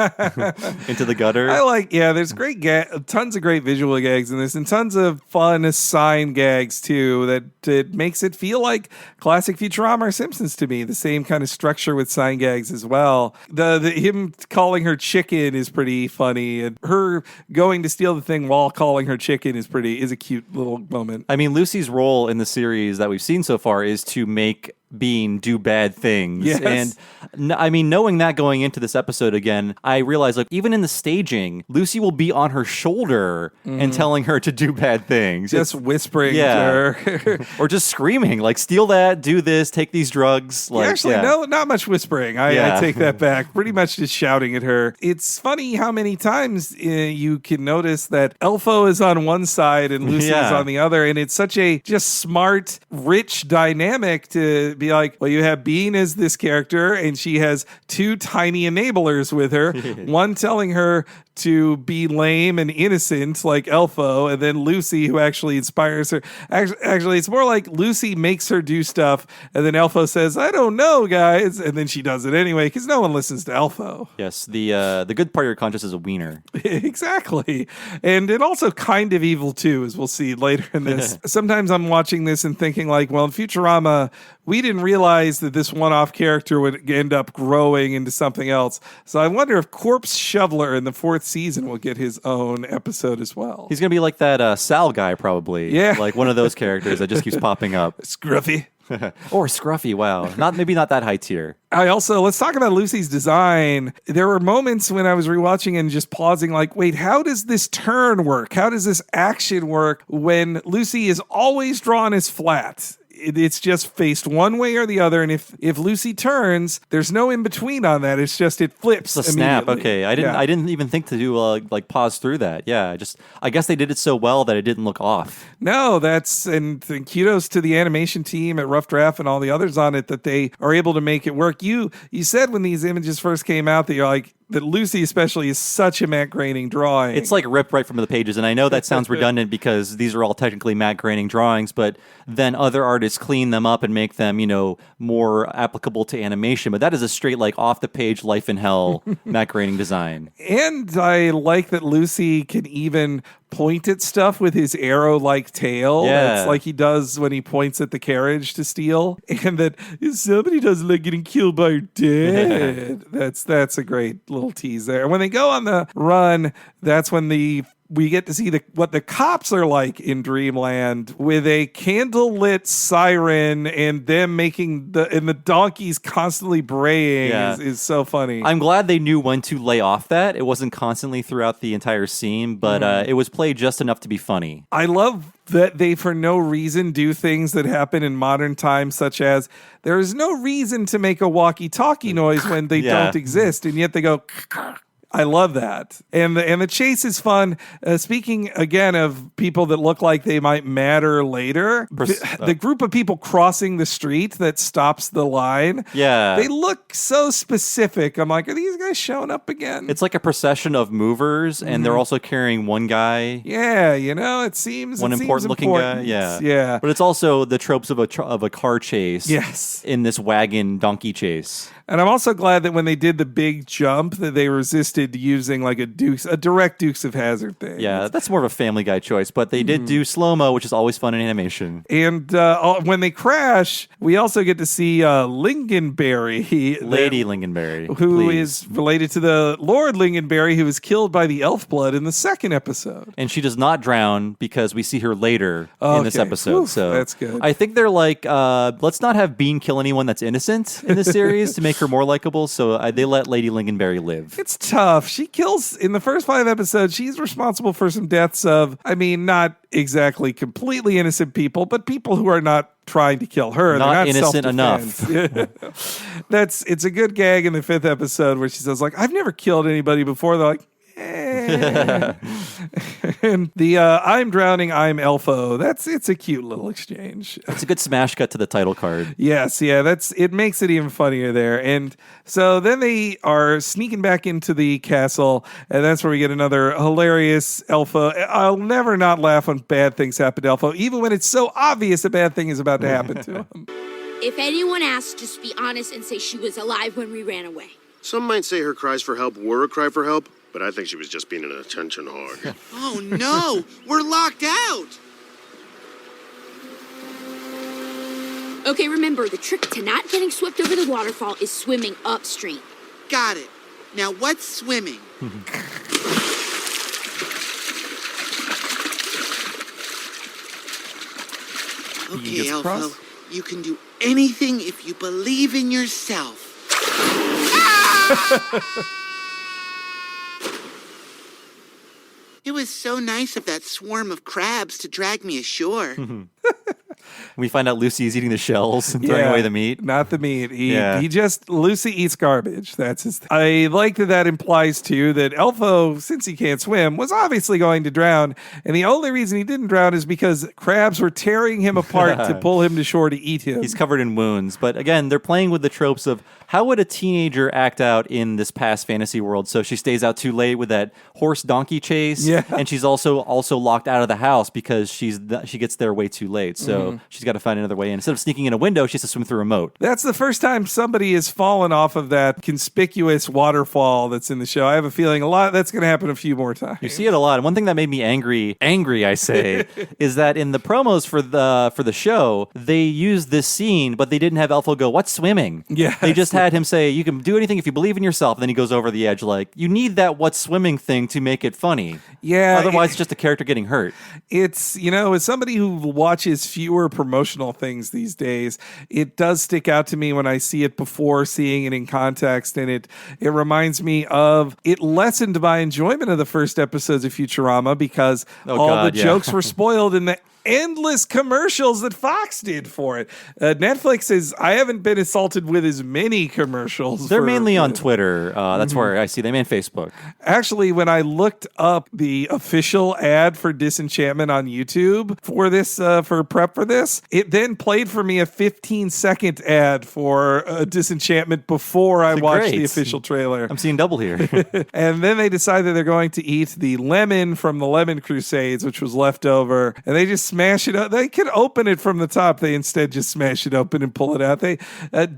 into the gutter. There's great tons of great visual gags in this, and tons of fun sign gags too. That it makes it feel like classic Futurama or Simpsons to me. The same kind of structure with sign gags as well. The him calling her chicken is pretty funny, and her going to steal the thing while calling her chicken is a cute little moment. I mean, Lucy's role in the series that we've seen so far is to make Bean do bad things. Yes. And I mean, knowing that going into this episode again, I realized like even in the staging, Lucy will be on her shoulder and telling her to do bad things. Just whispering to her. Or just screaming, like, steal that, do this, take these drugs. Like, no, not much whispering. I take that back. Pretty much just shouting at her. It's funny how many times you can notice that Elfo is on one side and Lucy is on the other, and it's such a just smart, rich dynamic to be like, well, you have Bean as this character, and she has 2 tiny enablers with her. One telling her to be lame and innocent like Elfo, and then Lucy who actually inspires her. Actually, it's more like Lucy makes her do stuff, and then Elfo says, I don't know, guys, and then she does it anyway, because no one listens to Elfo. Yes, the good part of your conscience is a wiener. Exactly. And it also kind of evil too, as we'll see later in this. Sometimes I'm watching this and thinking like, well, in Futurama, we didn't realize that this one-off character would end up growing into something else. So I wonder if Corpse Shoveler in the 4th season will get his own episode as well. He's going to be like that Sal guy, probably. Yeah. Like one of those characters that just keeps popping up. Scruffy. Or Scruffy, wow. Maybe not that high tier. Let's talk about Lucy's design. There were moments when I was rewatching and just pausing like, wait, how does this turn work? How does this action work when Lucy is always drawn as flat? It's just faced one way or the other, and if Lucy turns, there's no in between on that. It's just it flips. It's a snap. Okay, I didn't even think to do like pause through that. Yeah, I guess they did it so well that it didn't look off. No, and kudos to the animation team at Rough Draft and all the others on it that they are able to make it work. You said when these images first came out that you're like, that Lucy especially is such a matte graining drawing. It's like ripped right from the pages, and I know that sounds redundant because these are all technically matte graining drawings, but then other artists clean them up and make them, more applicable to animation. But that is a straight like off the page Life in Hell matte graining design. And I like that Lucy can even point at stuff with his arrow-like tail. Yeah. It's like he does when he points at the carriage to steal. And that somebody doesn't like getting killed by her dad. That's a great little tease there. And when they go on the run, that's when the we get to see what the cops are like in Dreamland with a candlelit siren and them making the donkeys constantly braying is so funny. I'm glad they knew when to lay off that. It wasn't constantly throughout the entire scene, but it was played just enough to be funny. I love that they, for no reason, do things that happen in modern times, such as there is no reason to make a walkie-talkie noise when they don't exist, and yet they go... I love that. And the chase is fun. Speaking again of people that look like they might matter later, the group of people crossing the street that stops the line, they look so specific. I'm like, are these guys showing up again? It's like a procession of movers, and they're also carrying one guy. Yeah, it seems one important looking guy. Yeah. But it's also the tropes of a car chase. Yes. In this wagon donkey chase. And I'm also glad that when they did the big jump that they resisted using like a direct Dukes of Hazzard thing. Yeah, that's more of a Family Guy choice, but they did do slow-mo, which is always fun in animation. And when they crash, we also get to see Lingonberry. Lady Lingonberry. Who is related to the Lord Lingonberry, who was killed by the elf blood in the second episode. And she does not drown because we see her later in this episode. Oof, so that's good. I think they're like, let's not have Bean kill anyone that's innocent in this series to make her more likable, so they let Lady Lingonberry live. It's tough. She kills, in the first 5 episodes, she's responsible for some deaths of, not exactly completely innocent people, but people who are not trying to kill her. Not They're not innocent enough. It's a good gag in the 5th episode where she says, like, I've never killed anybody before. They're like, and the I'm drowning, I'm Elfo. It's a cute little exchange. It's a good smash cut to the title card. Yes, it makes it even funnier there. And so then they are sneaking back into the castle, and that's where we get another hilarious Elfo. I'll never not laugh when bad things happen to Elfo, even when it's so obvious a bad thing is about to happen to him. If anyone asks, just be honest and say she was alive when we ran away. Some might say her cries for help were a cry for help, but I think she was just being an attention hog. Oh no, we're locked out. Okay, remember, the trick to not getting swept over the waterfall is swimming upstream. Got it. Now what's swimming? Okay, Elfo, you can do anything if you believe in yourself. It was so nice of that swarm of crabs to drag me ashore. We find out Lucy is eating the shells and throwing away the meat. Not the meat. Lucy eats garbage. That's his thing. I like that implies, too, that Elfo, since he can't swim, was obviously going to drown. And the only reason he didn't drown is because crabs were tearing him apart to pull him to shore to eat him. He's covered in wounds. But again, they're playing with the tropes of how would a teenager act out in this past fantasy world? So she stays out too late with that horse donkey chase. Yeah. And she's also locked out of the house because she gets there way too late. So she's got to find another way in. Instead of sneaking in a window, she has to swim through a moat. That's the first time somebody has fallen off of that conspicuous waterfall that's in the show. I have a feeling that's going to happen a few more times. You see it a lot. And one thing that made me angry, I say, is that in the promos for the show, they used this scene, but they didn't have Elfo go, "What's swimming?" Yeah. They just had him say, "You can do anything if you believe in yourself." And then he goes over the edge like, you need that "what's swimming" thing to make it funny. Yeah. Otherwise, it's just a character getting hurt. It's, as somebody who watches fewer promotional things these days, it does stick out to me when I see it before seeing it in context, and it reminds me of, it lessened my enjoyment of the first episodes of Futurama because the jokes were spoiled in the endless commercials that Fox did for it. Netflix I haven't been assaulted with as many commercials. They're mainly on Twitter. That's where I see them, and Facebook. Actually, when I looked up the official ad for Disenchantment on YouTube for this, for prep for this, it then played for me a 15-second ad for Disenchantment before I watched the official trailer. I'm seeing double here. And then they decided they're going to eat the lemon from the Lemon Crusades, which was left over, and they just smash it up. They could open it from the top. They instead just smash it open and pull it out.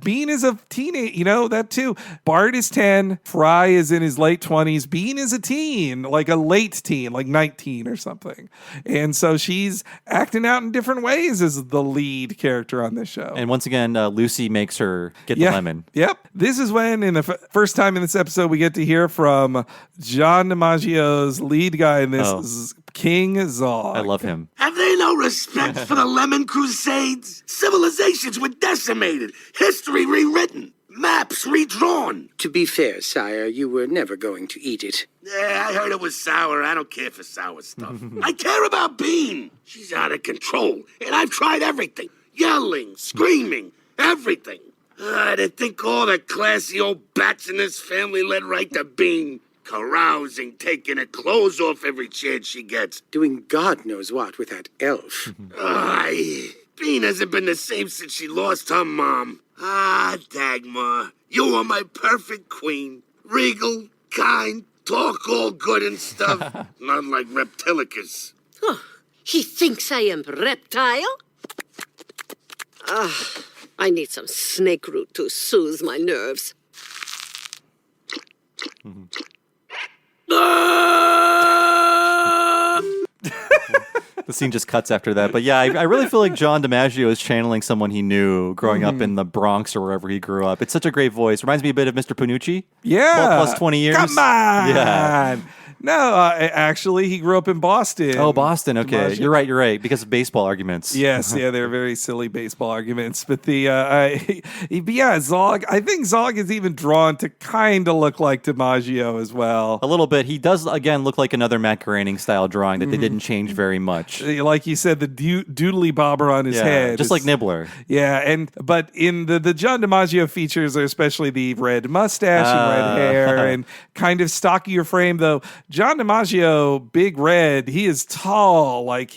Bean is a teenage, that too. Bart is 10. Fry is in his late 20s. Bean is a teen, like a late teen, like 19 or something. And so she's acting out in different ways as the lead character on this show. And once again, Lucy makes her get the lemon. Yep. This is when, in the first time in this episode, we get to hear from John DiMaggio's lead guy in this, King Zog. I love him. Have they no respect for the Lemon Crusades? Civilizations were decimated, history rewritten, maps redrawn. To be fair, sire, you were never going to eat it. Yeah, I heard it was sour. I don't care for sour stuff. I care about Bean. She's out of control, and I've tried everything. Yelling, screaming, everything. To think all the classy old bats in this family led right to Bean. Carousing, taking her clothes off every chance she gets. Doing God knows what with that elf. Bean hasn't been the same since she lost her mom. Dagmar, you are my perfect queen. Regal, kind, talk all good and stuff. Not like Reptilicus. Oh, he thinks I am reptile? I need some snake root to soothe my nerves. The scene just cuts after that. But yeah, I really feel like John DiMaggio is channeling someone he knew growing up in the Bronx or wherever he grew up. It's such a great voice. Reminds me a bit of Mr. Panucci. Yeah. Plus 20 years. Come on. Yeah. No, actually, he grew up in Boston. Oh, Boston. Okay. DiMaggio. You're right. Because of baseball arguments. Yes, yeah, they're very silly baseball arguments. But Zog, I think Zog is even drawn to kind of look like DiMaggio as well. A little bit. He does, again, look like another Matt Groening style drawing that they didn't change very much. Like you said, the doodly bobber on his head. Just like Nibbler. Yeah, but in the John DiMaggio features are especially the red mustache and red hair and kind of stockier frame, though. John DiMaggio, big red, he is tall. Like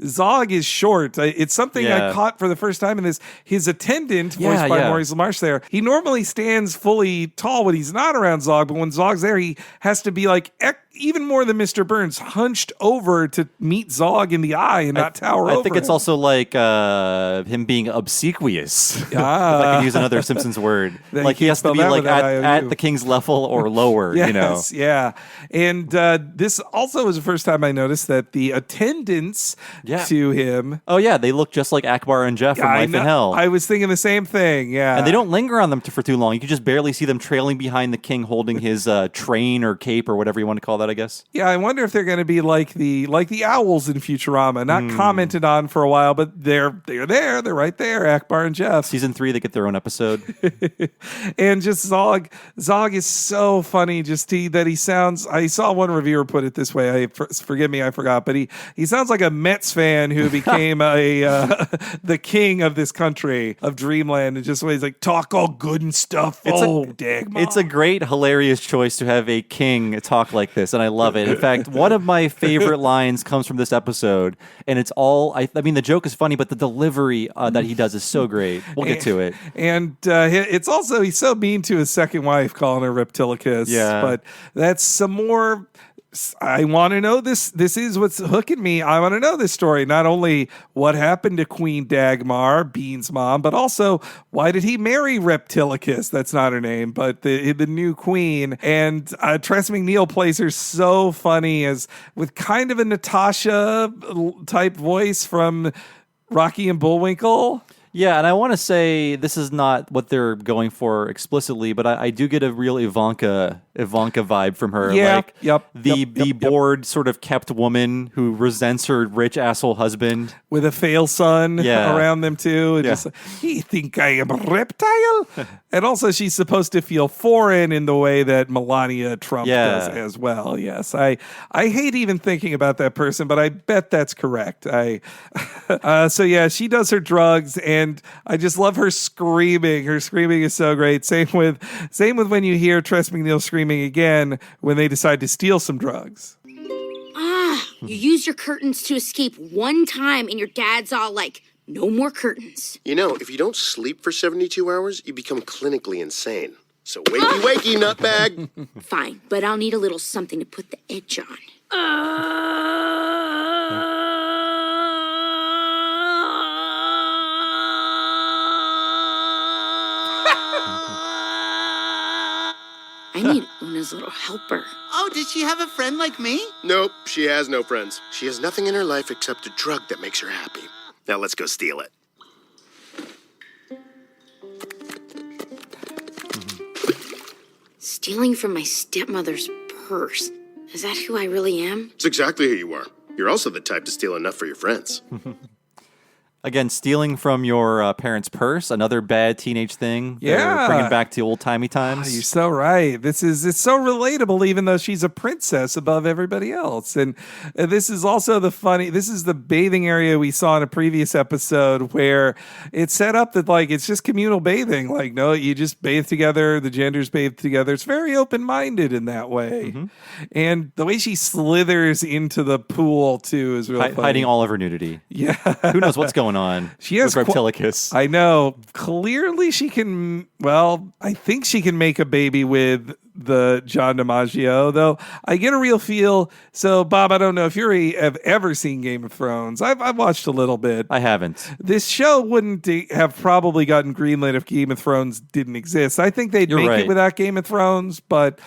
Zog is short. It's something I caught for the first time in this. His attendant, voiced by Maurice LaMarche there, he normally stands fully tall when he's not around Zog, but when Zog's there, he has to be like even more than Mr. Burns, hunched over to meet Zog in the eye and not tower over I think it's him. also like him being obsequious. If I can use another Simpsons word. Like he has to be like at the king's level or lower, Yes, yeah. And this also was the first time I noticed that the attendants to him... Oh, yeah, they look just like Akbar and Jeff from Life in Hell. I was thinking the same thing, yeah. And they don't linger on them for too long. You can just barely see them trailing behind the king holding his train or cape or whatever you want to call that, I guess. Yeah, I wonder if they're going to be like the owls in Futurama, not commented on for a while, but they're there. They're right there, Akbar and Jeff. Season 3, they get their own episode. And just Zog is so funny. Just that he sounds. I saw one reviewer put it this way. Forgive me, I forgot, but he sounds like a Mets fan who became the king of this country of Dreamland, and just the way he's like talk all good and stuff. It's a great, hilarious choice to have a king talk like this. And I love it. In fact, one of my favorite lines comes from this episode, and it's all, I mean, the joke is funny, but the delivery that he does is so great. We'll get to it. And it's also, he's so mean to his second wife, calling her Reptilicus. Yeah. But that's some more... I want to know this. This is what's hooking me. I want to know this story. Not only what happened to Queen Dagmar, Bean's mom, but also why did he marry Reptilicus? That's not her name, but the new queen. And Tress MacNeille plays her so funny with kind of a Natasha type voice from Rocky and Bullwinkle. Yeah, and I want to say this is not what they're going for explicitly, but I do get a real Ivanka vibe from her. Yeah, like the bored, sort of kept woman who resents her rich asshole husband with a fail son around them too. And just he think I am a reptile, and also she's supposed to feel foreign in the way that Melania Trump does as well. Yes, I hate even thinking about that person, but I bet that's correct. So yeah, she does her drugs, and I just love her screaming. Her screaming is so great. Same with when you hear Tress MacNeille screaming again when they decide to steal some drugs. You use your curtains to escape one time, and your dad's all like, no more curtains. You know, if you don't sleep for 72 hours, you become clinically insane. So wakey, wakey, nutbag. Fine, but I'll need a little something to put the edge on. I need Una's little helper. Oh, did she have a friend like me? Nope, she has no friends. She has nothing in her life except a drug that makes her happy. Now let's go steal it. Stealing from my stepmother's purse. Is that who I really am? It's exactly who you are. You're also the type to steal enough for your friends. Again, stealing from your parents' purse, another bad teenage thing. Yeah. Bringing back to old-timey Oh, times. you're so right. It's so relatable, even though she's a princess above everybody else. And this is also this is the bathing area we saw in a previous episode where it's set up that like it's just communal bathing. Like, no, you just bathe together, the genders bathe together. It's very open-minded in that way. Mm-hmm. And the way she slithers into the pool too is really funny. Hiding all of her nudity. Yeah. Who knows what's going on She has with Reptilicus. I know. Clearly she can, well, I think she can make a baby with the John DiMaggio, though I get a real feel. So, Bob, I don't know if have ever seen Game of Thrones. I've watched a little bit. I haven't. This show wouldn't have probably gotten greenlit if Game of Thrones didn't exist. I think they'd make it without Game of Thrones, but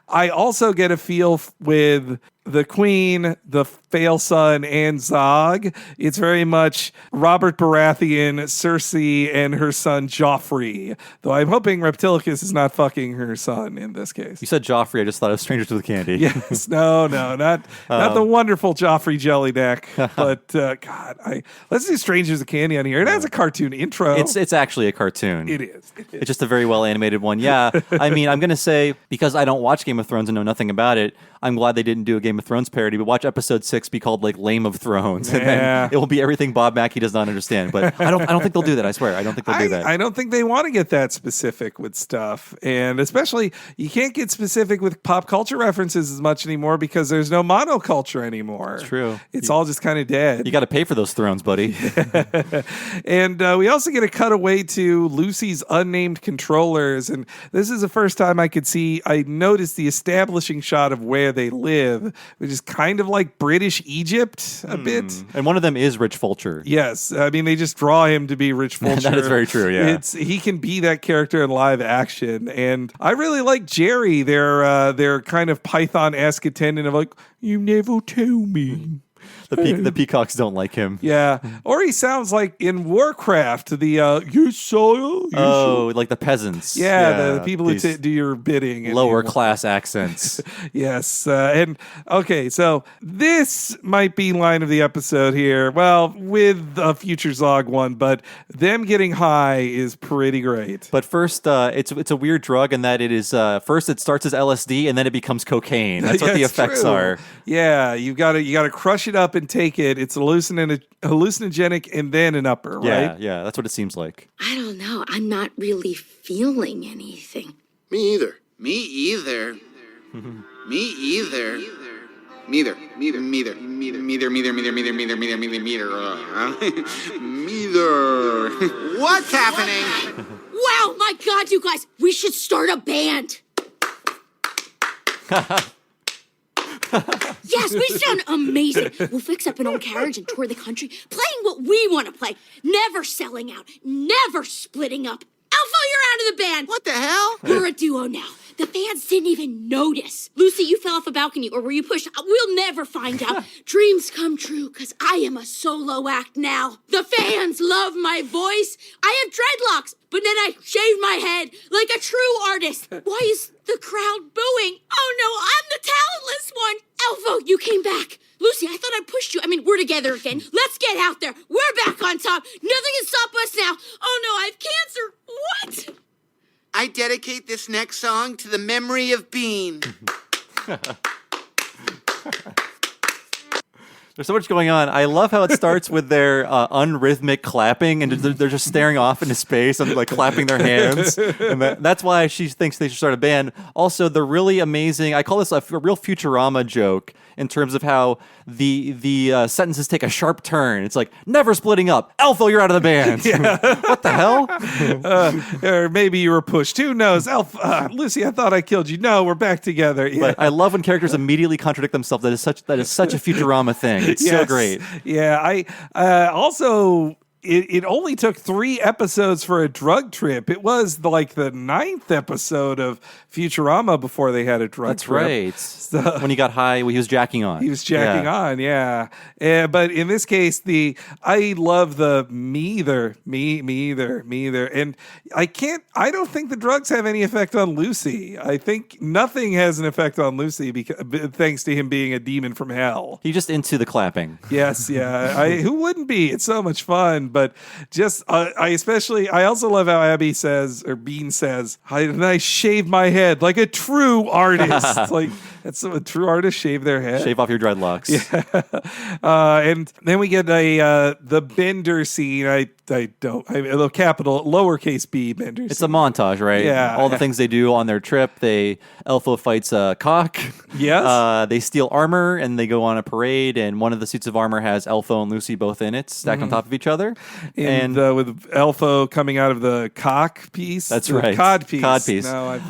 I also get a feel with the Queen, the Fail Son, and Zog. It's very much Robert Baratheon, Cersei, and her son Joffrey. Though I'm hoping Reptilicus is not fucking her son in this case. You said Joffrey. I just thought of Strangers with Candy. Yes, no, not the wonderful Joffrey Jellyneck. But God, let's do Strangers with Candy on here. It has a cartoon intro. It's actually a cartoon. It is. It's just a very well animated one. Yeah, I mean, I'm gonna say because I don't watch Game of Thrones and know nothing about it, I'm glad they didn't do a Game of Thrones parody. But watch episode 6 be called like Lame of Thrones, and then it will be everything Bob Mackie does not understand. But I don't think they'll do that. I swear, I don't think they'll do that. I don't think they want to get that specific with stuff, and especially you can't get specific with pop culture references as much anymore because there's no monoculture anymore. It's true. It's all just kind of dead. You got to pay for those thrones, buddy. And we also get a cutaway to Lucy's unnamed controllers, and this is the first time I noticed the establishing shot of where they live, which is kind of like British Egypt a bit. And one of them is Rich Fulcher. Yes, I mean they just draw him to be Rich Fulcher. That is very true. Yeah, he can be that character in live action, and I really like Jerry, their kind of Python-esque attendant of like, you never tell me. The peacocks don't like him. Yeah. Or he sounds like in Warcraft, the yes, sire. Like the peasants. Yeah, the people who do your bidding. Lower class accents. Yes. And okay, so this might be line of the episode here. Well, with a future Zog one, but them getting high is pretty great. But first, it's a weird drug in that it is first it starts as LSD and then it becomes cocaine. That's what the effects are. Yeah, you gotta crush it up and take it. It's hallucinogenic and then an upper, right? Yeah, that's what it seems like. I don't know. I'm not really feeling anything. Me either. Me either. Me either. Neither. What's happening? Wow, my God, you guys, we should start a band. Yes, we sound amazing. We'll fix up an old carriage and tour the country, playing what we want to play. Never selling out, never splitting up. Alpha, you're out of the band. What the hell? We're a duo now. The fans didn't even notice. Lucy, you fell off a balcony, or were you pushed? We'll never find out. Dreams come true, because I am a solo act now. The fans love my voice. I have dreadlocks, but then I shave my head like a true artist. Why is the crowd booing? Oh no, I'm the talentless one. Alpha, you came back. Lucy, I thought I pushed you. I mean, we're together again. Let's get out there. We're back on top. Nothing can stop us now. Oh no, I have cancer. What? I dedicate this next song to the memory of Bean. There's so much going on. I love how it starts with their unrhythmic clapping, and they're just staring off into space and like clapping their hands. And that's why she thinks they should start a band. Also, the really amazing, I call this a real Futurama joke in terms of how the sentences take a sharp turn. It's like, never splitting up. Alpha, you're out of the band. What the hell? Or maybe you were pushed. Who knows? Alpha, Lucy, I thought I killed you. No, we're back together. Yeah. But I love when characters immediately contradict themselves. That is such a Futurama thing. It's so great. Yeah, I also it only took 3 episodes for a drug trip. It was like the 9th episode of Futurama before they had a drug trip. That's right. So, when he got high, he was jacking on. He was jacking on, yeah. But in this case, I love the me either. And I don't think the drugs have any effect on Lucy. I think nothing has an effect on Lucy thanks to him being a demon from hell. He's just into the clapping. Yes, yeah. Who wouldn't be? It's so much fun. But just, I also love how Abby says, or Bean says, I shave my head like a true artist. Like, that's a true artist shave their head. Shave off your dreadlocks. Yeah. And then we get the Bender scene. Lowercase b Bender scene. It's a montage, right? Yeah. All the things they do on their trip. Elfo fights a cock. Yes. They steal armor and they go on a parade, and one of the suits of armor has Elfo and Lucy both in it, stacked on top of each other. And with Elfo coming out of the cock piece. That's right. Cod piece. No,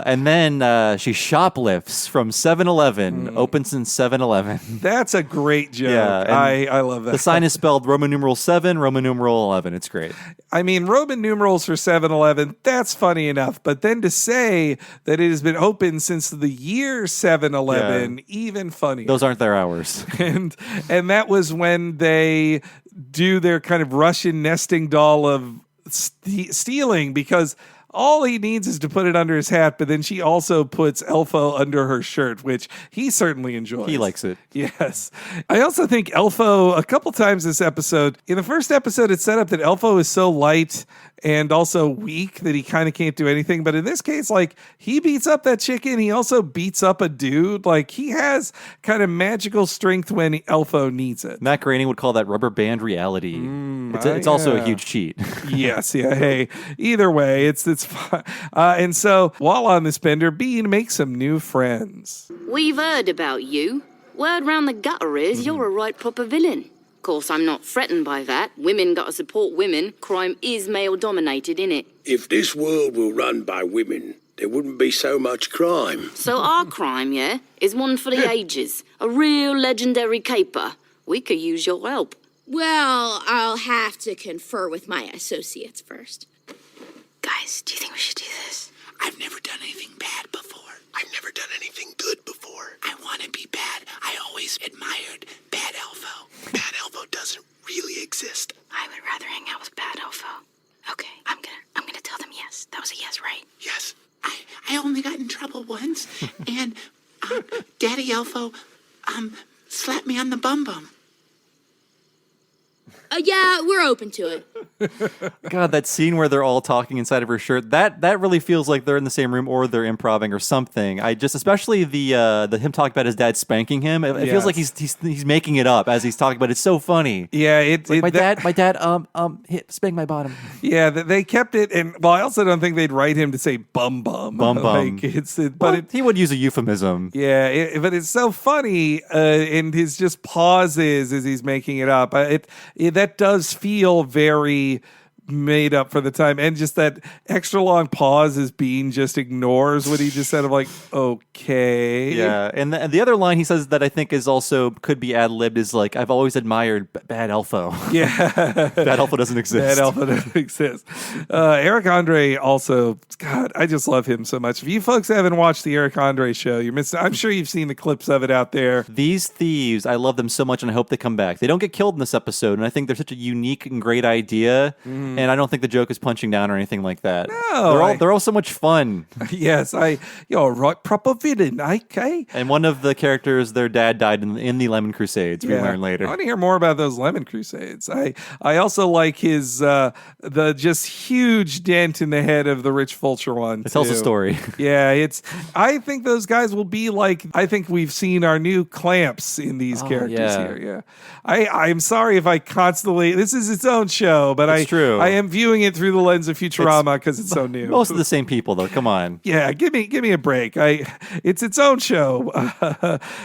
and then she shoplifts from 7-Eleven, opens in 7-Eleven. That's a great joke. Yeah, I love that. The sign is spelled Roman numeral 7, Roman numeral 11. It's great. I mean, Roman numerals for 7-Eleven, that's funny enough. But then to say that it has been open since the year 7-Eleven, even funnier. Those aren't their hours. And that was when they do their kind of Russian nesting doll of stealing, because all he needs is to put it under his hat, but then she also puts Elfo under her shirt, which he certainly enjoys. He likes it. Yes. I also think Elfo, a couple times this episode, in the first episode, it's set up that Elfo is so light and also weak that he kind of can't do anything. But in this case, like, he beats up that chicken. He also beats up a dude. Like, he has kind of magical strength when Elfo needs it. Matt Groening would call that rubber band reality. It's also a huge cheat. Yes, yeah. Hey, either way, it's fun. And so while on this bender, Bean makes some new friends. We've heard about you. Word round the gutter is you're a right proper villain. Course, I'm not threatened by that. Women gotta support women. Crime is male-dominated, innit? If this world were run by women, there wouldn't be so much crime. So our crime, yeah, is one for the ages. A real legendary caper. We could use your help. Well, I'll have to confer with my associates first. Guys, do you think we should do this? I've never done anything bad before. I've never done anything good before. I want to be bad. I always admired Bad Elfo. Bad Elfo doesn't really exist. I would rather hang out with Bad Elfo. Okay, I'm gonna tell them yes. That was a yes, right? Yes. I only got in trouble once, and Daddy Elfo slapped me on the bum. Yeah, we're open to it. God, that scene where they're all talking inside of her shirt, that really feels like they're in the same room or they're improvising or something. Especially the him talking about his dad spanking him. It feels like he's making it up as he's talking, but it's so funny. Yeah, my dad spanked my bottom. Yeah, they kept it, and I also don't think they'd write him to say bum. Like, he would use a euphemism. Yeah, but it's so funny, and his just pauses as he's making it up. That does feel very made up for the time, and just that extra long pause as Bean just ignores what he just said of like, okay. Yeah, and the other line he says that I think is also could be ad-libbed is like, I've always admired Bad Elfo. Yeah. Bad Elfo doesn't exist. Bad Elfo doesn't exist. Eric Andre also, God, I just love him so much. If you folks haven't watched the Eric Andre show, you're missing. I'm sure you've seen the clips of it out there. These thieves, I love them so much, and I hope they come back. They don't get killed in this episode, and I think they're such a unique and great idea. And I don't think the joke is punching down or anything like that. No, they're all so much fun. Yes, you're a right proper villain, okay? And one of the characters, their dad died in the Lemon Crusades. We learn later. I want to hear more about those Lemon Crusades. I also like his the just huge dent in the head of the Rich Fulcher one. It tells a story. Yeah, I think those guys will be like, I think we've seen our new Clamps in these characters here. Yeah, I'm sorry if I constantly. This is its own show, but it's true. I am viewing it through the lens of Futurama because it's so new. Most of the same people, though. Come on. Yeah, give me a break. It's its own show.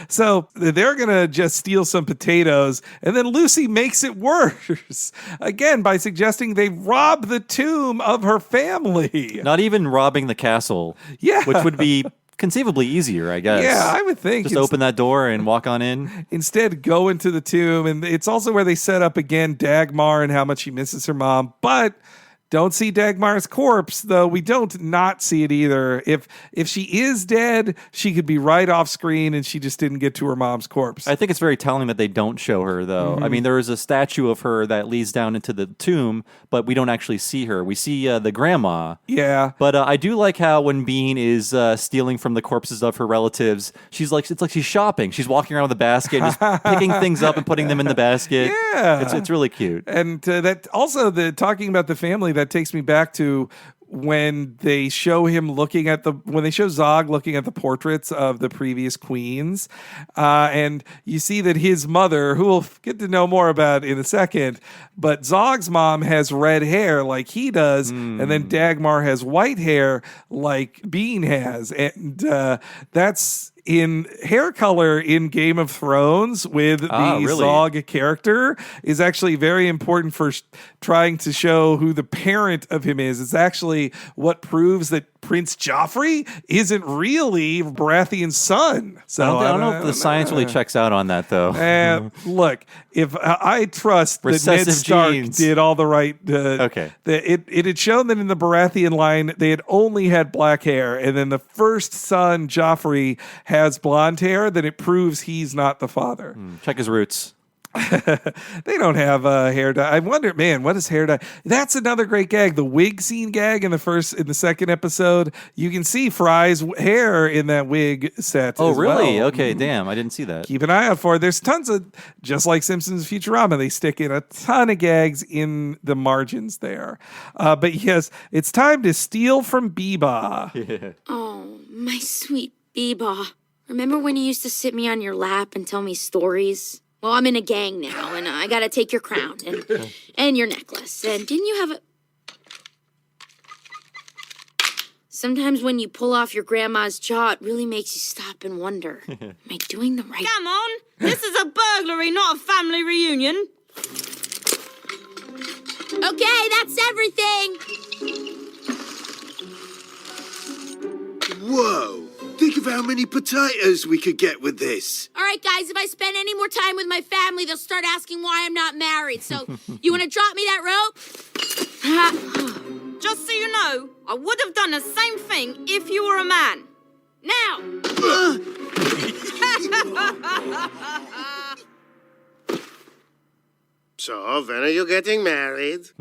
So they're gonna just steal some potatoes, and then Lucy makes it worse again by suggesting they rob the tomb of her family. Not even robbing the castle. Yeah, which would be conceivably easier, I guess. Yeah, I would think. Just open that door and walk on in. Instead, go into the tomb. And it's also where they set up again Dagmar and how much she misses her mom. But don't see Dagmar's corpse, though we don't not see it either. If she is dead, she could be right off screen and she just didn't get to her mom's corpse. I think it's very telling that they don't show her, though. I mean, there is a statue of her that leads down into the tomb, but we don't actually see her. We see the grandma. Yeah. But I do like how when Bean is stealing from the corpses of her relatives, it's like she's shopping. She's walking around with a basket, just picking things up and putting them in the basket. Yeah. It's really cute. And that also, talking about the family, that takes me back to when they show him when they show Zog looking at the portraits of the previous queens, and you see that his mother, who we'll get to know more about in a second, but Zog's mom has red hair like he does, and then Dagmar has white hair like Bean has, and that's in hair color in Game of Thrones with the Zog character is actually very important for trying to show who the parent of him is. It's actually what proves that Prince Joffrey isn't really Baratheon's son. So I don't know if the science really checks out on that, though. Look, if I trust that Recessive Ned Stark genes. did all the right. Okay. It had shown that in the Baratheon line they had only had black hair, and then the first son Joffrey has blonde hair. Then it proves he's not the father. Check his roots. They don't have hair dye. I wonder, man, what is hair dye? That's another great gag. The wig scene gag in the second episode. You can see Fry's hair in that wig set. Oh, as really? well. Okay, damn. I didn't see that. Keep an eye out for it. There's tons of, just like Simpsons Futurama, they stick in a ton of gags in the margins there. But yes, it's time to steal from Beba. Oh, my sweet Beba. Remember when you used to sit me on your lap and tell me stories? Well, I'm in a gang now, and I gotta take your crown and your necklace. And didn't you have a... Sometimes when you pull off your grandma's jaw, it really makes you stop and wonder, am I doing the right... Come on! This is a burglary, not a family reunion. Okay, that's everything! Whoa! Think of how many potatoes we could get with this. All right, guys, if I spend any more time with my family, they'll start asking why I'm not married. So, you want to drop me that rope? Just so you know, I would have done the same thing if you were a man. Now! So, when are you getting married?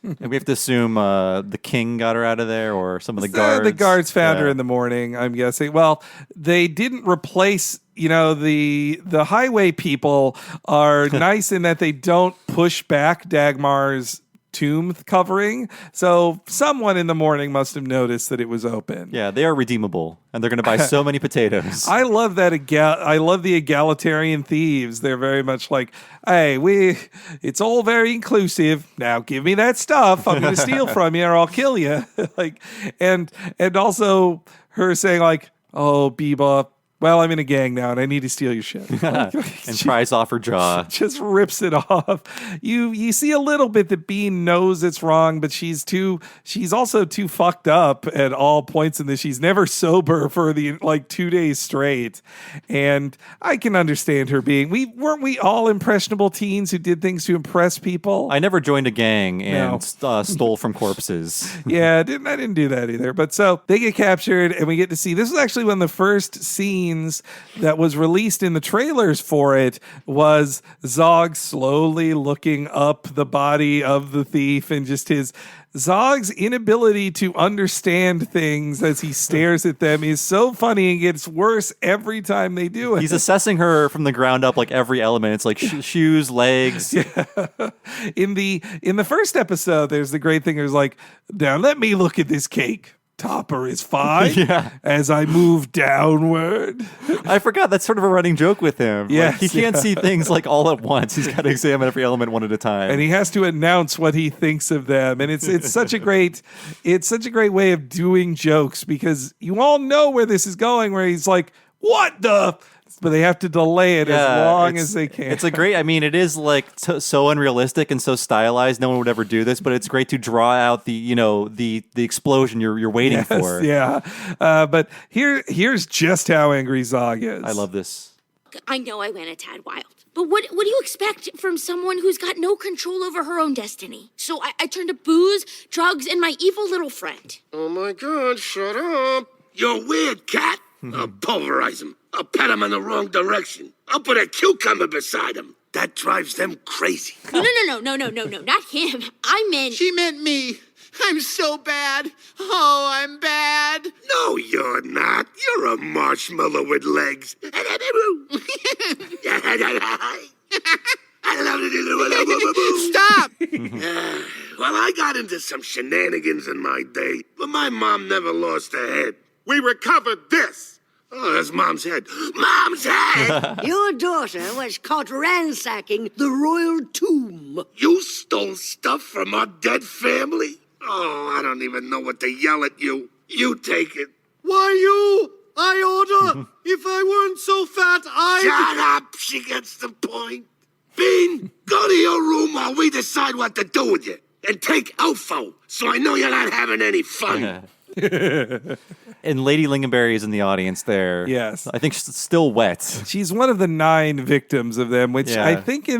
And we have to assume the king got her out of there, or some of the guards. The guards found her in the morning, I'm guessing. Well, they didn't replace, the highway people are nice in that they don't push back Dagmar's tomb covering. So someone in the morning must have noticed that it was open. Yeah, they are redeemable, and they're going to buy so many potatoes. I love that. I love the egalitarian thieves. They're very much like, hey, it's all very inclusive. Now give me that stuff. I'm going to steal from you, or I'll kill you. And also her saying like, oh, Beba, well, I'm in a gang now, and I need to steal your shit. And pries off her jaw. Just rips it off. You see a little bit that Bean knows it's wrong, but she's also too fucked up at all points in this. She's never sober for the 2 days straight. And I can understand her being, weren't we all impressionable teens who did things to impress people? I never joined a gang and stole from corpses. Yeah, I didn't do that either. But so they get captured, and we get to see, this was actually one of the first scenes that was released in the trailers for it, was Zog slowly looking up the body of the thief, and just Zog's inability to understand things as he stares at them is so funny, and gets worse every time they do it. He's assessing her from the ground up, like every element. It's like shoes, legs. Yeah. In the first episode, there's the great thing. There's like, now let me look at this cake. Topper is fine. Yeah. As I move downward. I forgot that's sort of a running joke with him. Yes, he can't see things like all at once. He's got to examine every element one at a time. And he has to announce what he thinks of them. And it's such a great way of doing jokes, because you all know where this is going, where he's like, what the? but they have to delay it as long as they can. It's a great, I mean, it is like so unrealistic and so stylized. No one would ever do this, but it's great to draw out the explosion you're waiting for. Yeah. But here's just how angry Zog is. I love this. I know I went a tad wild. But what do you expect from someone who's got no control over her own destiny? So I turned to booze, drugs, and my evil little friend. Oh my God, shut up. You're weird, cat. I'll pulverize him. I'll pat him in the wrong direction. I'll put a cucumber beside him. That drives them crazy. No, not him. I meant... She meant me. I'm so bad. Oh, I'm bad. No, you're not. You're a marshmallow with legs. Stop! Well, I got into some shenanigans in my day, but my mom never lost her head. We recovered this. Oh, that's Mom's head. Mom's head! Your daughter was caught ransacking the royal tomb. You stole stuff from our dead family? Oh, I don't even know what to yell at you. You take it. Why you? I order. If I weren't so fat, Shut up! She gets the point. Bean, go to your room while we decide what to do with you. And take Elfo, so I know you're not having any fun. And Lady Lingonberry is in the audience there. Yes. I think she's still wet. She's one of the 9 victims of them, which Yeah. I think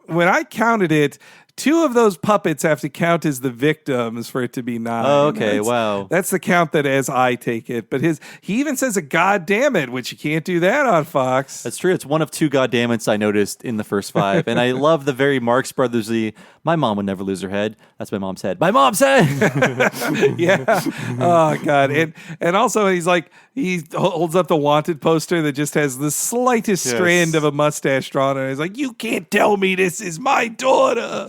when I counted it, 2 of those puppets have to count as the victims for it to be 9. Oh, okay, wow. That's the count that as I take it. But he even says a God damn it, which you can't do that on Fox. That's true. It's one of 2 goddammits I noticed in the first 5. And I love the very Marx Brothersy, my mom would never lose her head. That's my mom's head. My mom's head! Yeah. Oh, God. And also he holds up the wanted poster that just has the slightest strand of a mustache drawn on it. He's like, you can't tell me this is my daughter.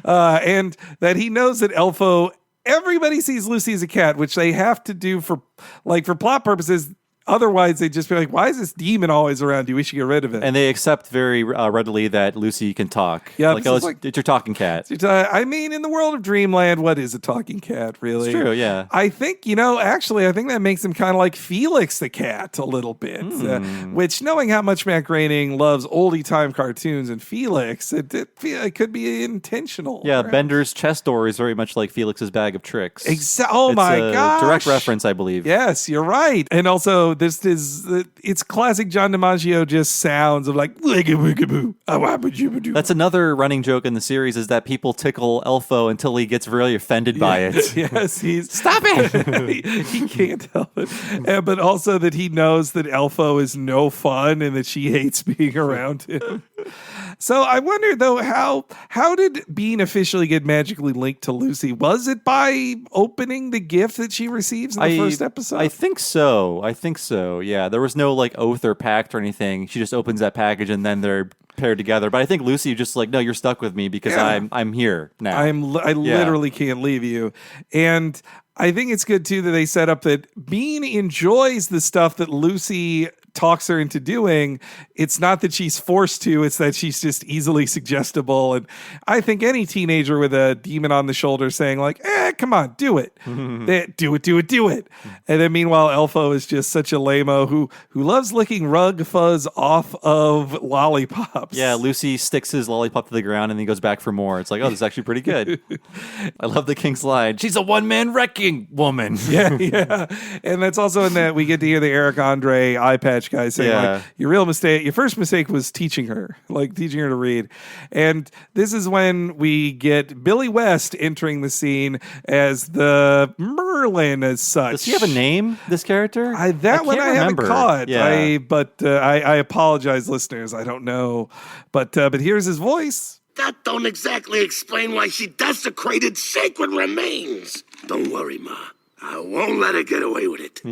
And that he knows that Elfo, everybody sees Lucy as a cat, which they have to do for plot purposes. Otherwise, they'd just be like, why is this demon always around you? We should get rid of it. And they accept very readily that Lucy can talk. Yeah, like, oh, it's your talking cat. I mean, in the world of Dreamland, what is a talking cat, really? It's true, yeah. I think, actually, I think that makes him kind of like Felix the cat a little bit. Which, knowing how much Matt Groening loves oldie-time cartoons and Felix, it could be intentional. Yeah, right? Bender's chest door is very much like Felix's bag of tricks. Oh, my gosh. Direct reference, I believe. Yes, you're right. And also, it's classic John DiMaggio just sounds of like, that's another running joke in the series is that people tickle Elfo until he gets really offended by it. Yes, Stop it! he can't help it. But also that he knows that Elfo is no fun and that she hates being around him. So I wonder though, how did Bean officially get magically linked to Lucy? Was it by opening the gift that she receives in the first episode? I think so. Yeah, there was no like oath or pact or anything. She just opens that package and then they're paired together. But I think Lucy just like, no, you're stuck with me because I'm here now. I literally can't leave you. And I think it's good too that they set up that Bean enjoys the stuff that Lucy talks her into doing. It's not that she's forced to, it's that she's just easily suggestible. And I think any teenager with a demon on the shoulder saying like, come on, do it. Do it. And then meanwhile, Elfo is just such a lame-o who loves licking rug fuzz off of lollipops. Yeah, Lucy sticks his lollipop to the ground and then he goes back for more. It's like, oh, this is actually pretty good. I love the King's line. She's a one-man wrecking woman. Yeah. And that's also in that we get to hear the Eric Andre eye patch guy saying like, your first mistake was teaching her to read. And this is when we get Billy West entering the scene as the Merlin as such. Does he have a name, this character? I haven't caught. Yeah. I apologize, listeners. I don't know. But here's his voice. That don't exactly explain why she desecrated sacred remains. Don't worry, Ma. I won't let her get away with it.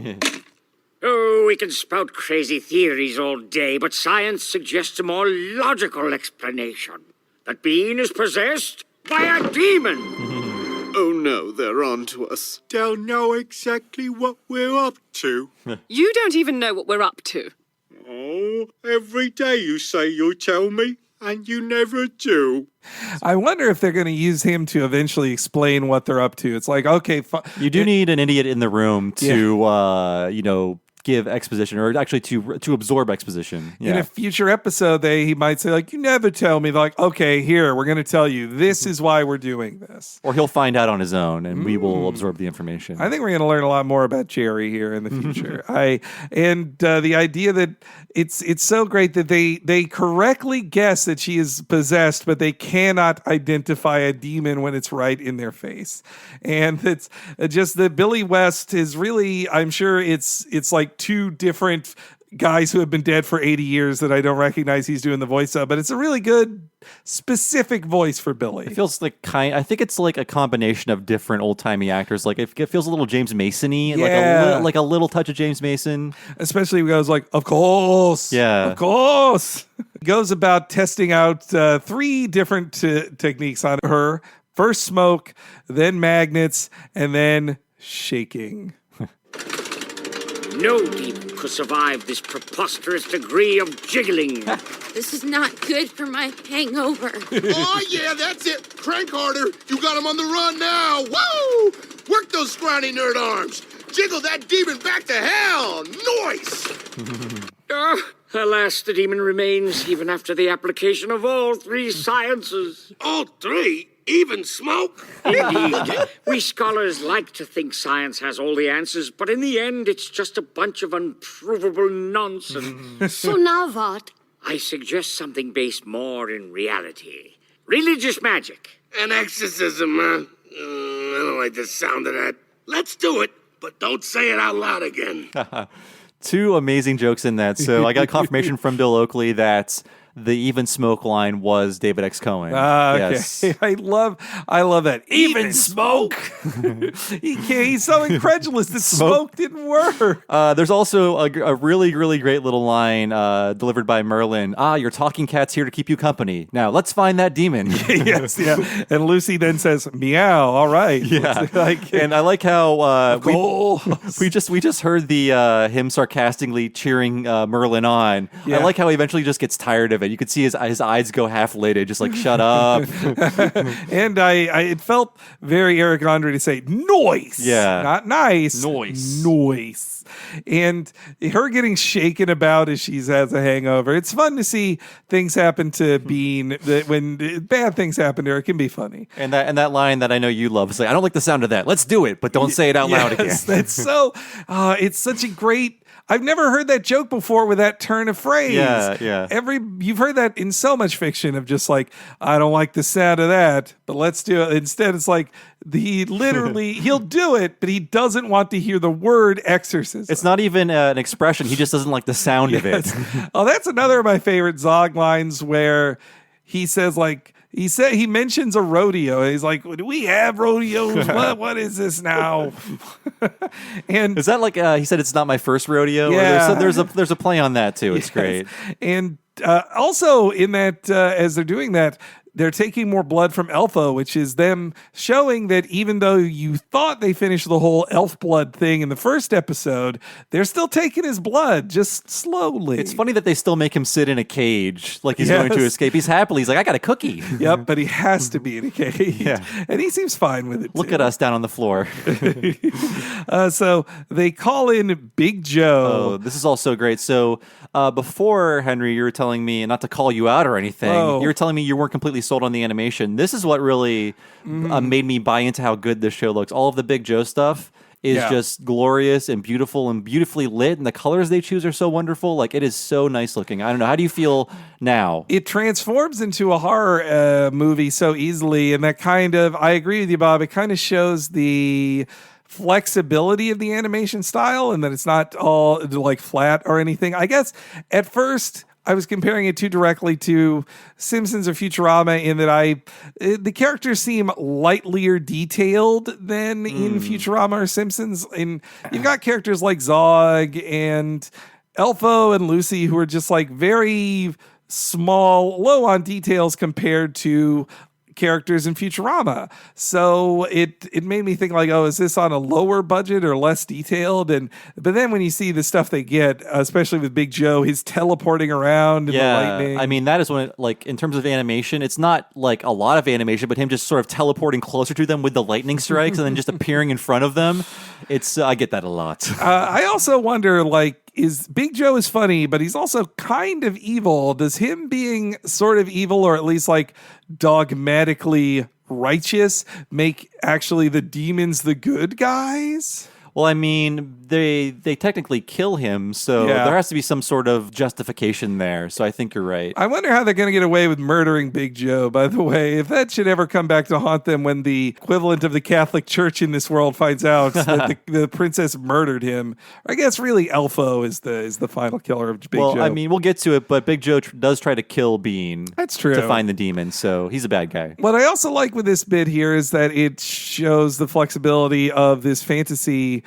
Oh, we can spout crazy theories all day, but science suggests a more logical explanation. That Bean is possessed by a demon. Oh no, they're on to us. They'll know exactly what we're up to. You don't even know what we're up to. Oh, every day you say you'll tell me, and you never do. I wonder if they're going to use him to eventually explain what they're up to. It's like, okay, you do need an idiot in the room to, give exposition, or actually to absorb exposition. In a future episode, he might say, like, you never tell me. Like, okay, here, we're going to tell you. This is why we're doing this. Or he'll find out on his own, and we will absorb the information. I think we're going to learn a lot more about Jerry here in the future. The idea that it's so great that they correctly guess that she is possessed, but they cannot identify a demon when it's right in their face. And it's just that Billy West is really, I'm sure it's like two different guys who have been dead for 80 years that I don't recognize he's doing the voice of, but it's a really good specific voice for Billy. It feels like I think it's like a combination of different old-timey actors. Like it feels a little James Mason-y, like a little touch of James Mason. Especially when he goes like, of course. Yeah. Of course. Goes about testing out 3 different techniques on her. First smoke, then magnets, and then shaking. No demon could survive this preposterous degree of jiggling. This is not good for my hangover. Oh, yeah, that's it. Crank harder. You got him on the run now. Woo! Work those scrawny nerd arms. Jiggle that demon back to hell. Nice. Alas, the demon remains even after the application of all 3 sciences. All 3? Even smoke? Indeed. We scholars like to think science has all the answers, but in the end, it's just a bunch of unprovable nonsense. So now what? I suggest something based more in reality. Religious magic. An exorcism, huh? I don't like the sound of that. Let's do it, but don't say it out loud again. 2 amazing jokes in that. So I got confirmation from Bill Oakley that the even smoke line was David X. Cohen. Yes. I love that. Even smoke. He's so incredulous that smoke didn't work. There's also a really, really great little line delivered by Merlin. Your talking cat's here to keep you company. Now let's find that demon. Yes, yeah. And Lucy then says, meow, all right. Yeah. And I like how we just heard the him sarcastically cheering Merlin on. Yeah. I like how he eventually just gets tired of it. You could see his eyes go half lidded, just like, shut up. And it felt very Eric Andre to say, noise. Yeah. Not nice. Noise. And her getting shaken about as she has a hangover. It's fun to see things happen to Bean. When bad things happen to her, it can be funny. And that line that I know you love is like, I don't like the sound of that. Let's do it, but don't say it out loud again. That's so, it's such a great, I've never heard that joke before with that turn of phrase. Yeah. You've heard that in so much fiction of just like, I don't like the sound of that, but let's do it. Instead, it's like he'll do it, but he doesn't want to hear the word exorcism. It's not even an expression. He just doesn't like the sound of it. Oh, that's another of my favorite Zog lines where he says like, he mentions a rodeo. And he's like, do we have rodeos? What is this now? And is that like he said it's not my first rodeo? Yeah. There's a play on that too. It's great. And also in that as they're doing that, they're taking more blood from Elfo, which is them showing that even though you thought they finished the whole elf blood thing in the first episode, they're still taking his blood, just slowly. It's funny that they still make him sit in a cage like he's going to escape. He's happily. He's like, I got a cookie. Yep, but he has to be in a cage. Yeah. And he seems fine with it, Look at us down on the floor. So they call in Big Joe. Oh, this is all so great. So before, Henry, you were telling me, not to call you out or anything, you were telling me you weren't completely sold on the animation. This is what really made me buy into how good this show looks. All of the Big Joe stuff is just glorious and beautiful and beautifully lit, and the colors they choose are so wonderful. Like, it is so nice looking. I don't know. How do you feel now? It transforms into a horror movie so easily, and that kind of, I agree with you, Bob, it kind of shows the flexibility of the animation style and that it's not all like flat or anything. I guess at first I was comparing it too directly to Simpsons or Futurama in that the characters seem lightlier detailed than in Futurama or Simpsons. And you've got characters like Zog and Elfo and Lucy who are just like very small, low on details compared to characters in Futurama. So it made me think like, oh, is this on a lower budget or less detailed? But then when you see the stuff they get, especially with Big Joe, his teleporting around and the lightning. I mean, that is when, like, in terms of animation, it's not like a lot of animation, but him just sort of teleporting closer to them with the lightning strikes and then just appearing in front of them. It's I get that a lot. I also wonder, like, is Big Joe is funny, but he's also kind of evil. Does him being sort of evil, or at least like dogmatically righteous, make actually the demons the good guys? Well, I mean, they technically kill him, so there has to be some sort of justification there. So I think you're right. I wonder how they're going to get away with murdering Big Joe, by the way. If that should ever come back to haunt them when the equivalent of the Catholic Church in this world finds out that the princess murdered him. I guess really Elfo is the final killer of Big Joe. Well, I mean, we'll get to it, but Big Joe does try to kill Bean. That's true. To find the demon, so he's a bad guy. What I also like with this bit here is that it shows the flexibility of this fantasy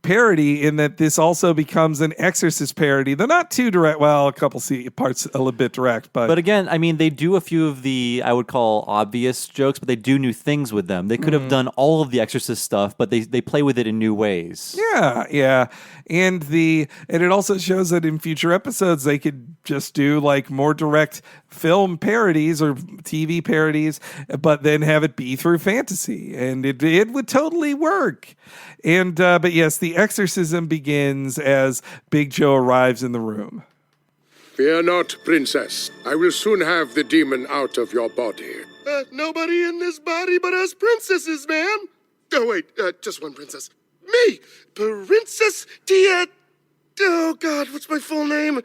parody in that this also becomes an Exorcist parody. They're not too direct. Well, a couple parts a little bit direct, but again, I mean, they do a few of the I would call obvious jokes, but they do new things with them. They could have done all of the Exorcist stuff, but they play with it in new ways. Yeah, and it also shows that in future episodes they could just do like more direct film parodies or TV parodies, but then have it be through fantasy, and it would totally work. And but yes, the exorcism begins as Big Joe arrives in the room. Fear not, princess. I will soon have the demon out of your body. Nobody in this body but us princesses, man. Oh, wait, just one princess. Me, Princess Tia. Oh, God, what's my full name?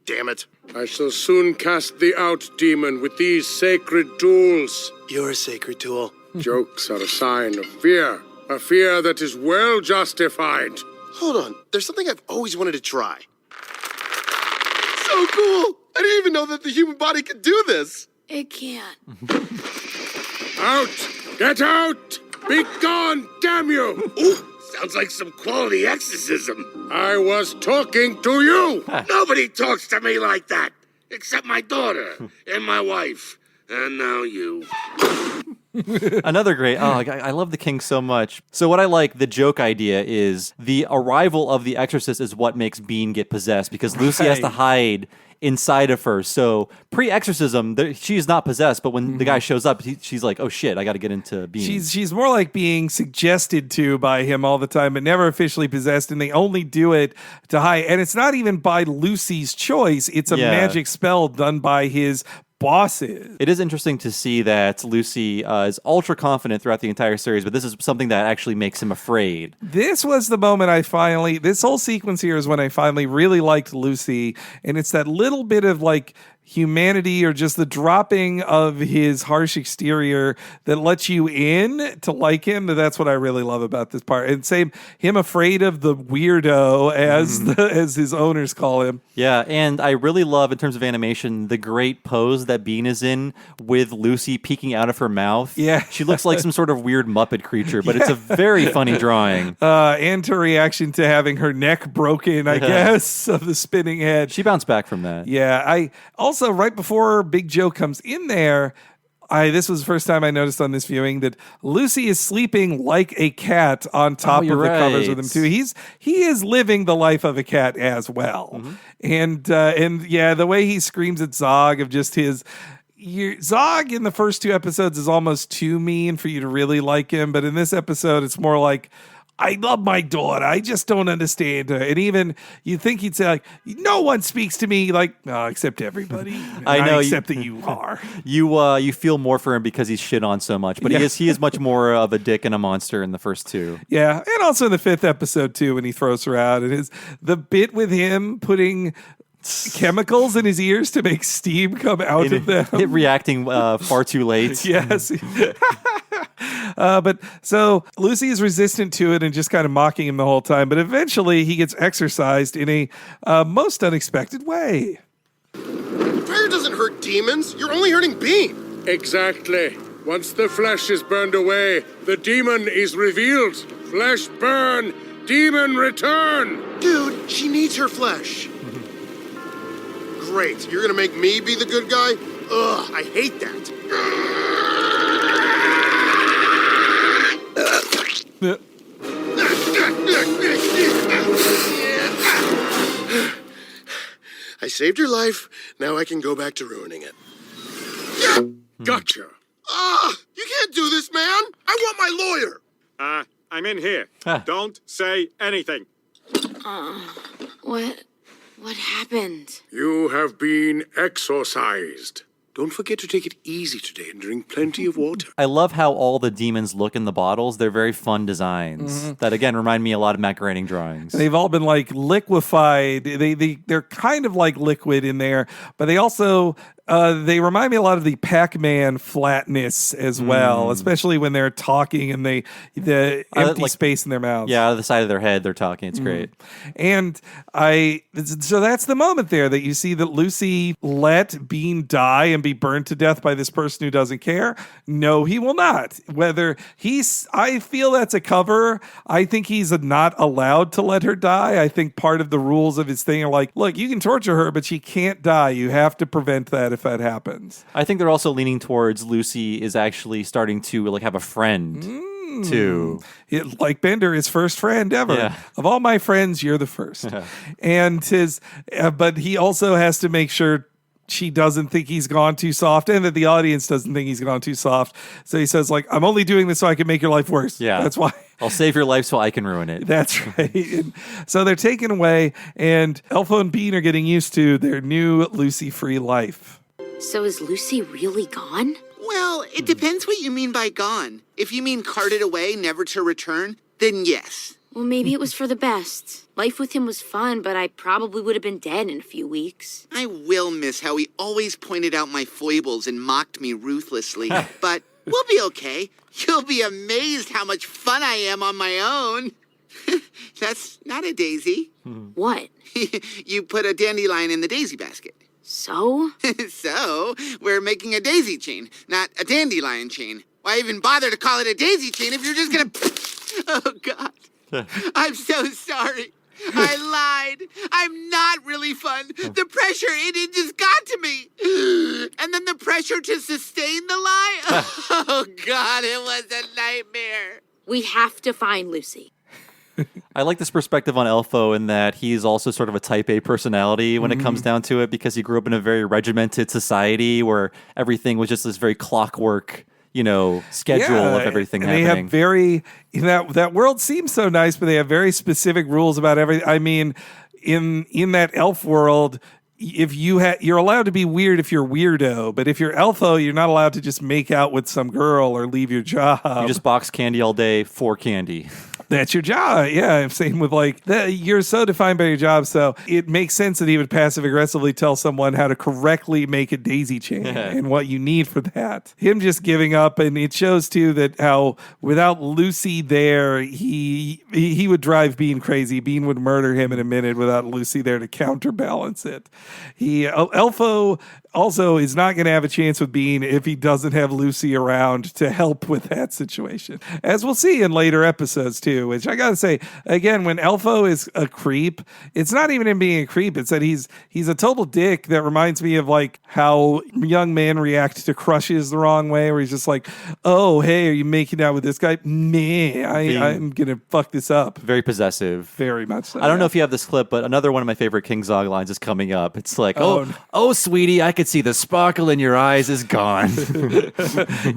Damn it. I shall soon cast thee out, demon, with these sacred tools. You're a sacred tool. Jokes are a sign of fear. A fear that is well justified. Hold on. There's something I've always wanted to try. So cool! I didn't even know that the human body could do this. It can't. Out! Get out! Be gone, damn you! Ooh, sounds like some quality exorcism. I was talking to you! Nobody talks to me like that, except my daughter and my wife. And now you. Another great. Oh, I love the king so much. So what I like, the joke idea is the arrival of the exorcist is what makes Bean get possessed because Lucy has to hide inside of her. So pre-exorcism, she's not possessed, but when the guy shows up, she's like, oh shit, I got to get into Bean. She's more like being suggested to by him all the time, but never officially possessed, and they only do it to hide. And it's not even by Lucy's choice. It's a magic spell done by his bosses. It is interesting to see that Lucy is ultra confident throughout the entire series, but this is something that actually makes him afraid. This was the moment this whole sequence here is when I finally really liked Lucy, and it's that little bit of like humanity or just the dropping of his harsh exterior that lets you in to like him. That's what I really love about this part. And same, him afraid of the weirdo as his owners call him. Yeah, and I really love, in terms of animation, the great pose that Bean is in with Lucy peeking out of her mouth. Yeah. She looks like some sort of weird Muppet creature, but it's a very funny drawing. And her reaction to having her neck broken, I guess, of the spinning head. She bounced back from that. Yeah, also, right before Big Joe comes in there, this was the first time I noticed on this viewing that Lucy is sleeping like a cat on top of the covers with him too. He is living the life of a cat as well, and the way he screams at Zog of just his. Zog in the first two episodes is almost too mean for you to really like him, but in this episode it's more like, I love my daughter. I just don't understand her. And even you think he'd say like, no one speaks to me like, except everybody. I know, except that you are. You feel more for him because he's shit on so much, but he is much more of a dick and a monster in the first two. Yeah, and also in the fifth episode too, when he throws her out, and the bit with him putting chemicals in his ears to make steam come out of them. Reacting far too late. Yes. But so Lucy is resistant to it and just kind of mocking him the whole time. But eventually he gets exorcised in a most unexpected way. Prayer doesn't hurt demons. You're only hurting Bean. Exactly. Once the flesh is burned away, the demon is revealed. Flesh burn, demon return. Dude, she needs her flesh. Great. You're gonna make me be the good guy? Ugh, I hate that. I saved your life. Now I can go back to ruining it. Gotcha. You can't do this, man. I want my lawyer. I'm in here. Don't say anything. What happened? You have been exorcised. Don't forget to take it easy today and drink plenty of water. I love how all the demons look in the bottles. They're very fun designs that, again, remind me a lot of Matt Groening drawings. They've all been like liquefied. They're kind of like liquid in there, but they also they remind me a lot of the Pac-Man flatness as well, especially when they're talking and the empty space in their mouths. Yeah, out of the side of their head, they're talking. It's great. And so that's the moment there that you see that Lucy let Bean die and be burned to death by this person who doesn't care. No, he will not. I feel that's a cover. I think he's not allowed to let her die. I think part of the rules of his thing are like, look, you can torture her, but she can't die. You have to prevent that if that happens. I think they're also leaning towards Lucy is actually starting to like have a friend too. Like Bender, his first friend ever. Yeah. Of all my friends, you're the first. And but he also has to make sure she doesn't think he's gone too soft and that the audience doesn't think he's gone too soft. So he says, like, I'm only doing this so I can make your life worse. Yeah. That's why. I'll save your life so I can ruin it. That's right. And so they're taken away, and Elfo and Bean are getting used to their new Lucy-free life. So is Lucy really gone? Well, it depends what you mean by gone. If you mean carted away, never to return, then yes. Well, maybe it was for the best. Life with him was fun, but I probably would have been dead in a few weeks. I will miss how he always pointed out my foibles and mocked me ruthlessly. But we'll be okay. You'll be amazed how much fun I am on my own. That's not a daisy. What? You put a dandelion in the daisy basket. So? So, we're making a daisy chain, not a dandelion chain. Why even bother to call it a daisy chain if you're just gonna... Oh, God. I'm so sorry. I lied. I'm not really fun. The pressure, it just got to me. And then the pressure to sustain the lie. Oh, God, it was a nightmare. We have to find Lucy. I like this perspective on Elfo in that he's also sort of a type A personality when it comes down to it, because he grew up in a very regimented society where everything was just this very clockwork, schedule of everything and happening. They have that world seems so nice, but they have very specific rules about everything. I mean, in that elf world, if you're allowed to be weird if you're weirdo, but if you're Elfo, you're not allowed to just make out with some girl or leave your job. You just box candy all day for candy. That's your job. Yeah, same with you're so defined by your job, so it makes sense that he would passive aggressively tell someone how to correctly make a daisy chain and what you need for that. Him just giving up, and it shows too that how without Lucy there, he would drive Bean crazy. Bean would murder him in a minute without Lucy there to counterbalance it. Elfo also is not going to have a chance with Bean if he doesn't have Lucy around to help with that situation, as we'll see in later episodes too, which I gotta say, again, when Elfo is a creep, it's not even him being a creep, it's that he's a total dick that reminds me of like how young men react to crushes the wrong way, where he's just like, oh, hey, are you making out with this guy? Meh, I'm gonna fuck this up. Very possessive. Very much so. I don't know if you have this clip, but another one of my favorite King Zog lines is coming up. It's like, oh, sweetie, I could see the sparkle in your eyes is gone.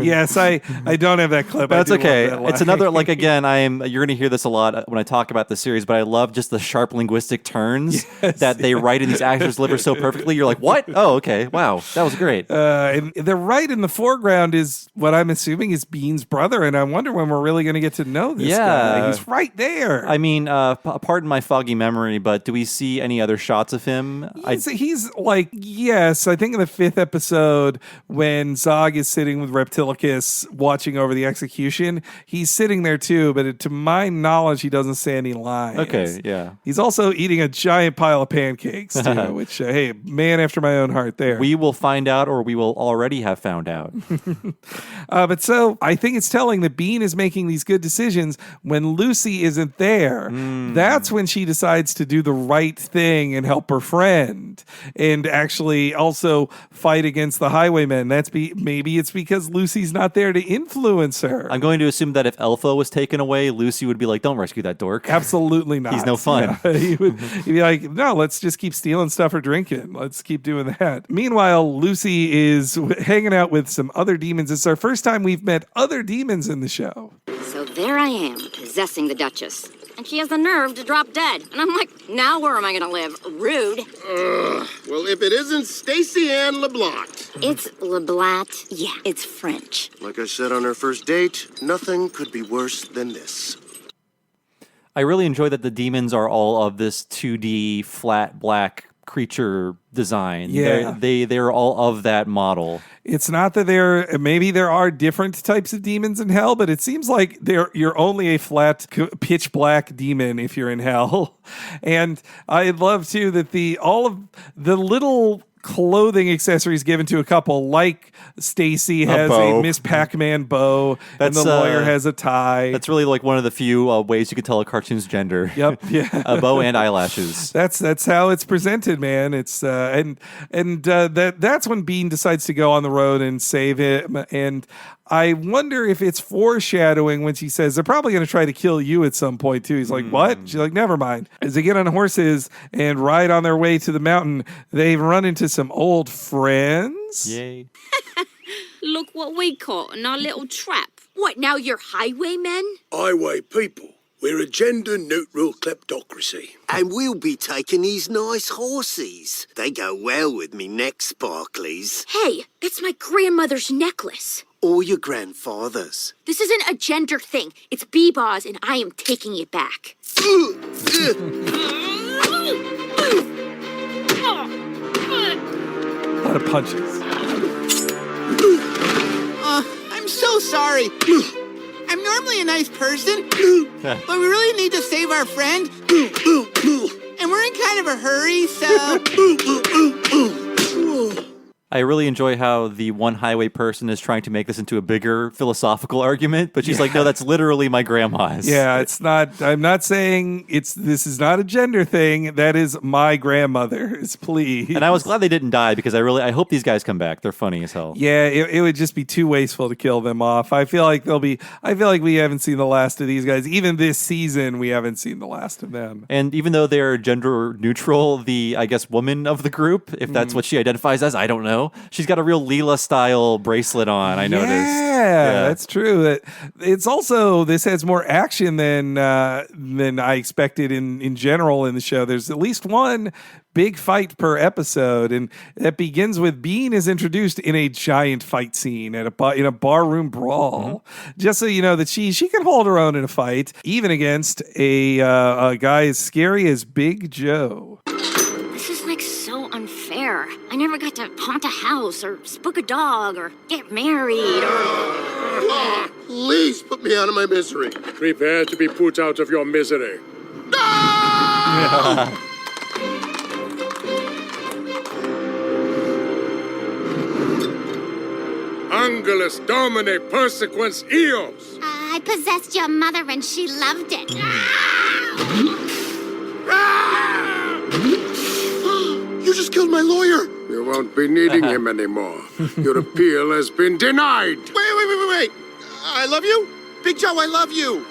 Yes, I don't have that clip. That's okay. It's another, again, you're going to hear this a lot when I talk about the series, but I love just the sharp linguistic turns that they write in these actors deliver so perfectly. You're like, what? Oh, okay. Wow. That was great. And the right in the foreground is what I'm assuming is Bean's brother, and I wonder when we're really going to get to know this guy. He's right there. I mean, pardon my foggy memory, but do we see any other shots of him? He's like, yes, I think in the 5th episode when Zog is sitting with Reptilicus watching over the execution, he's sitting there too, but to my knowledge, he doesn't say any lines. Okay, yeah. He's also eating a giant pile of pancakes too, which, hey, man after my own heart there. We will find out, or we will already have found out. But so I think it's telling that Bean is making these good decisions when Lucy isn't there. That's when she decides to do the right thing and help her friend, and actually also go fight against the highwaymen. Maybe it's because Lucy's not there to influence her. I'm going to assume that if Elpha was taken away, Lucy would be like, don't rescue that dork. Absolutely not. He's no fun. Yeah, he'd be like, no, let's just keep stealing stuff or drinking. Let's keep doing that. Meanwhile, Lucy is hanging out with some other demons. It's our first time we've met other demons in the show. So there I am, possessing the Duchess. And she has the nerve to drop dead. And I'm like, now where am I gonna live? Rude. Well, if it isn't Stacey Ann LeBlanc. It's LeBlanc. Yeah, it's French. Like I said on our first date, nothing could be worse than this. I really enjoy that the demons are all of this 2D flat black creature design. Yeah. They're all of that model. It's not that maybe there are different types of demons in hell, but it seems like you're only a flat pitch black demon if you're in hell. And I love too that all of the little clothing accessories given to a couple, like Stacy has a Miss Pac-Man bow, and the lawyer has a tie. That's really like one of the few ways you could tell a cartoon's gender. Yep, yeah, a bow and eyelashes. That's how it's presented, man. It's that's when Bean decides to go on the road and save him, and I wonder if it's foreshadowing when she says they're probably going to try to kill you at some point too. He's like, what? She's like, never mind. As they get on horses and ride on their way to the mountain, they run into some old friends. Yay. Look what we caught in our little trap. What, now you're highwaymen? Highway people. We're a gender-neutral kleptocracy. And we'll be taking these nice horses. They go well with me neck sparklies. Hey, that's my grandmother's necklace. Or your grandfather's. This isn't a gender thing. It's Beebaw's, and I am taking it back. A lot of punches. I'm so sorry. I'm normally a nice person, but we really need to save our friend. And we're in kind of a hurry, so... I really enjoy how the one highway person is trying to make this into a bigger philosophical argument, but she's like, no, that's literally my grandma's. Yeah, it's not, I'm not saying this is not a gender thing. That is my grandmother's, please. And I was glad they didn't die because I hope these guys come back. They're funny as hell. Yeah, it would just be too wasteful to kill them off. I feel like we haven't seen the last of these guys. Even this season, we haven't seen the last of them. And even though they're gender neutral, I guess, woman of the group, if that's what she identifies as, I don't know. She's got a real Leela style bracelet on, I noticed. Yeah, that's true. It's also, this has more action than I expected in general in the show. There's at least one big fight per episode, and that begins with Bean is introduced in a giant fight scene in a barroom brawl. Just so you know that she can hold her own in a fight, even against a guy as scary as Big Joe. This is like so unfair. I never got to haunt a house or spook a dog or get married or... Please put me out of my misery. Prepare to be put out of your misery. Angelus Domine persequens eos. I possessed your mother and she loved it. You just killed my lawyer. You won't be needing him anymore. Your appeal has been denied. Wait. I love you? Big Joe, I love you.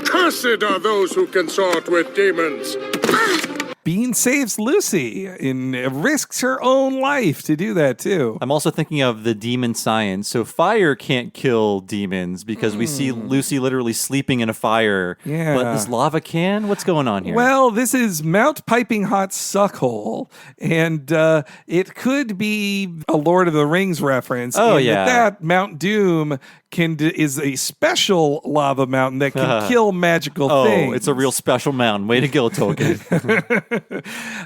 Cursed are those who consort with demons. Bean saves Lucy and risks her own life to do that too. I'm also thinking of the demon science. So fire can't kill demons because we see Lucy literally sleeping in a fire. Yeah. But this lava can? What's going on here? Well, this is Mount Piping Hot Suckhole, and it could be a Lord of the Rings reference. Oh, in yeah. that Mount Doom is a special lava mountain that can kill magical things. Oh, it's a real special mountain. Way to go, Tolkien.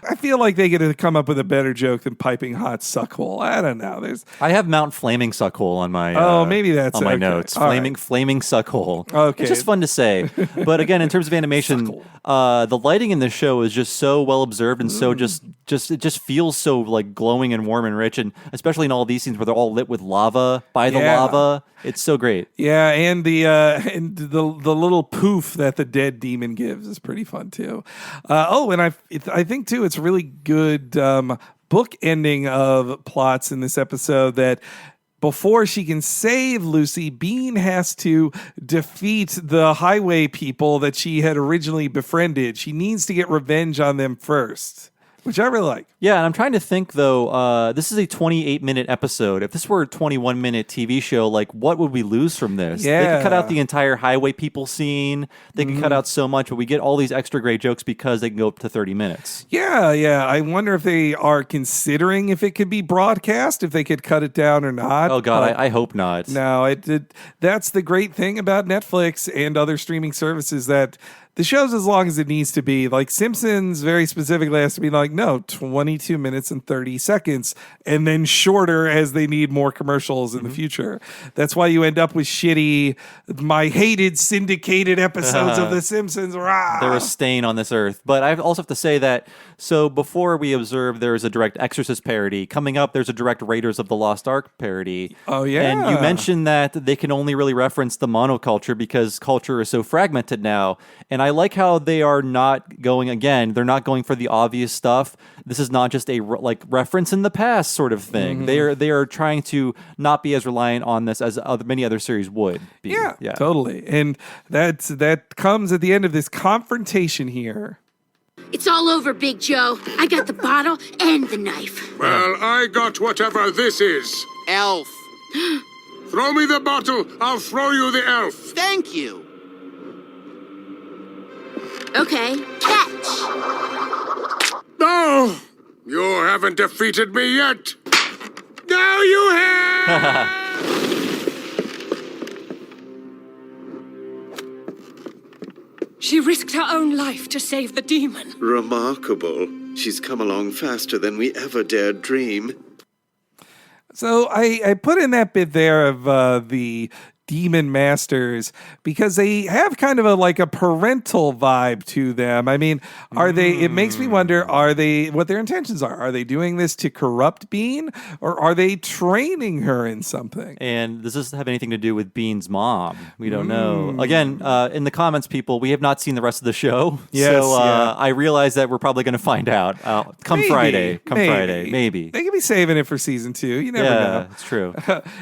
I feel like they get to come up with a better joke than Piping Hot Suckhole. I don't know. I have Mount Flaming Suckhole on my maybe that's on my okay. notes. All Flaming Suckhole. Okay. It's just fun to say. But again, in terms of animation, the lighting in this show is just so well observed and so just it just feels so like glowing and warm and rich, and especially in all these scenes where they're all lit with lava by the lava. It's so so great. Yeah, and the little poof that the dead demon gives is pretty fun too. And I think too it's really good book ending of plots in this episode that before she can save Lucy, Bean has to defeat the highway people that she had originally befriended. She needs to get revenge on them first, which I really like. Yeah, and I'm trying to think, though, this is a 28-minute episode. If this were a 21-minute TV show, like, what would we lose from this? Yeah. They could cut out the entire highway people scene. They could cut out so much, but we get all these extra great jokes because they can go up to 30 minutes. Yeah. I wonder if they are considering if it could be broadcast, if they could cut it down or not. Oh, God, I hope not. No, that's the great thing about Netflix and other streaming services, that the show's as long as it needs to be. Like Simpsons very specifically has to be like, no, 22 minutes and 30 seconds, and then shorter as they need more commercials in the future. That's why you end up with shitty, my hated syndicated episodes of The Simpsons. Rah! They're a stain on this earth. But I also have to say that, so before we observed there's a direct Exorcist parody, coming up there's a direct Raiders of the Lost Ark parody. Oh, yeah. And you mentioned that they can only really reference the monoculture because culture is so fragmented now. And I like how they are not going, again, they're not going for the obvious stuff. This is not just a reference in the past sort of thing. They are trying to not be as reliant on this as many other series would be. Yeah, totally. And that comes at the end of this confrontation here. It's all over, Big Joe. I got the bottle and the knife. Well, I got whatever this is. Elf. Throw me the bottle, I'll throw you the elf. Thank you. Okay, catch. No! You haven't defeated me yet. Now you have! She risked her own life to save the demon. Remarkable. She's come along faster than we ever dared dream. So I put in that bit there of the demon masters because they have kind of a parental vibe to them. I mean, it makes me wonder, what their intentions are? Are they doing this to corrupt Bean, or are they training her in something? And does this have anything to do with Bean's mom? We don't know. Again, in the comments, people, we have not seen the rest of the show. Yes, so I realize that we're probably going to find out come Friday. Maybe. They could be saving it for season 2. You never know. Yeah, it's true.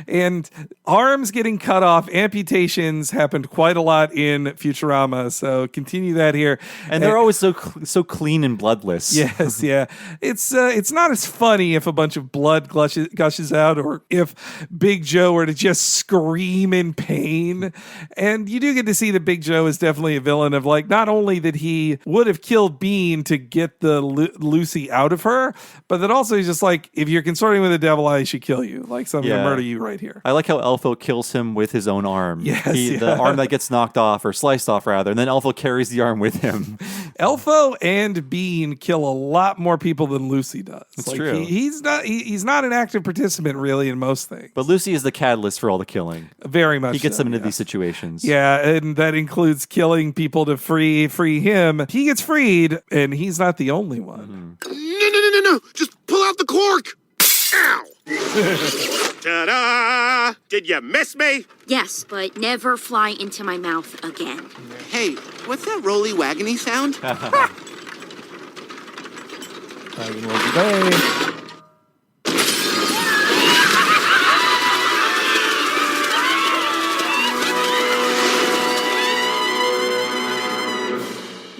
And arms getting cut off, amputations happened quite a lot in Futurama, so continue that here. And they're always so clean and bloodless. Yes, yeah. It's not as funny if a bunch of blood gushes out, or if Big Joe were to just scream in pain. And you do get to see that Big Joe is definitely a villain of, not only that he would have killed Bean to get the Lucy out of her, but that also he's just if you're consorting with the devil, I should kill you. I'm going to murder you right here. I like how Elfo kills him with his own arm. Yes, the arm that gets knocked off, or sliced off rather, and then Elfo carries the arm with him. Elfo and Bean kill a lot more people than Lucy does. It's true. He's not an active participant really in most things. But Lucy is the catalyst for all the killing. Very much. He gets them into these situations. Yeah, and that includes killing people to free him. He gets freed, and he's not the only one. No. Just pull out the cork. Ow. Ta-da! Did you miss me? Yes, but never fly into my mouth again. Hey, what's that rolly-waggony sound?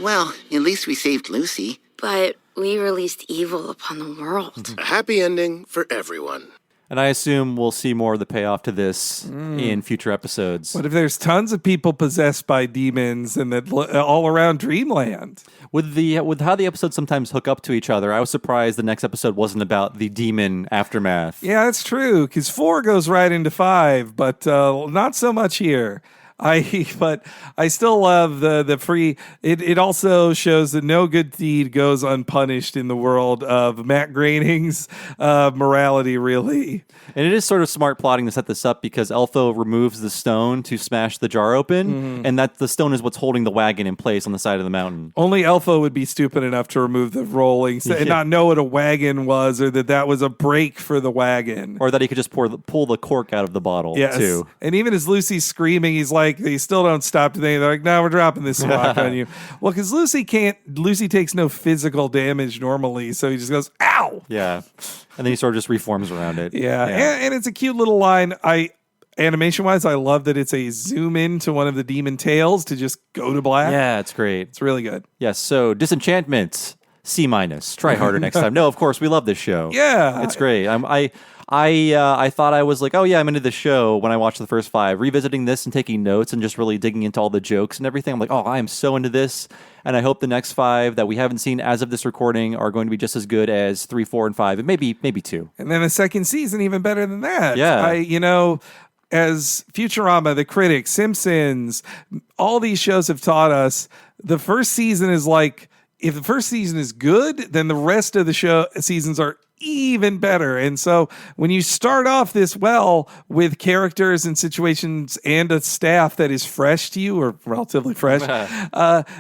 Well, at least we saved Lucy. But we released evil upon the world. A happy ending for everyone. And I assume we'll see more of the payoff to this in future episodes. What if there's tons of people possessed by demons and that all around Dreamland? With how the episodes sometimes hook up to each other, I was surprised the next episode wasn't about the demon aftermath. Yeah, that's true, because 4 goes right into 5, but not so much here. But I still love the free. It also shows that no good deed goes unpunished in the world of Matt Groening's morality, really. And it is sort of smart plotting to set this up because Elfo removes the stone to smash the jar open, and that the stone is what's holding the wagon in place on the side of the mountain. Only Elfo would be stupid enough to remove the rolling and not know what a wagon was, or that was a brake for the wagon, or that he could just pull the cork out of the bottle. Yes. Too. And even as Lucy's screaming, he's like, they still don't stop today. They're like, no, we're dropping this rock on you. Well, because Lucy takes no physical damage normally, so he just goes, ow. Yeah. And then he sort of just reforms around it. Yeah. And it's a cute little line. Animation wise, I love that it's a zoom in to one of the demon tails to just go to black. Yeah, it's great. It's really good. Yes. So Disenchantment, C-. Try harder next time. No, of course, we love this show. Yeah. It's great. I thought I was like, oh yeah, I'm into the show when I watched the first 5. Revisiting this and taking notes and just really digging into all the jokes and everything, I'm like, oh, I am so into this. And I hope the next 5 that we haven't seen as of this recording are going to be just as good as 3, 4, and 5, and maybe 2. And then a second season even better than that. Yeah. As Futurama, The Critic, Simpsons, all these shows have taught us, the first season is like, if the first season is good, then the rest of the seasons are even better. And so when you start off this well with characters and situations and a staff that is fresh to you, or relatively fresh,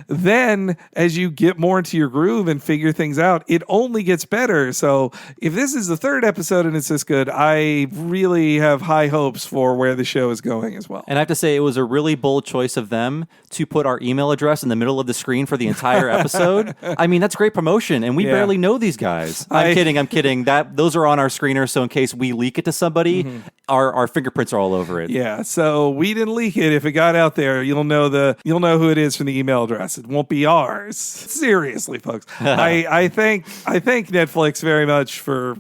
then as you get more into your groove and figure things out, it only gets better. So if this is the 3rd episode and it's this good, I really have high hopes for where the show is going as well. And I have to say, it was a really bold choice of them to put our email address in the middle of the screen for the entire episode. I mean, that's great promotion, and we barely know these guys. I'm kidding. Those are on our screener, so in case we leak it to somebody, our fingerprints are all over it. Yeah, so we didn't leak it. If it got out there, you'll know who it is from the email address. It won't be ours. Seriously, folks. I thank Netflix very much for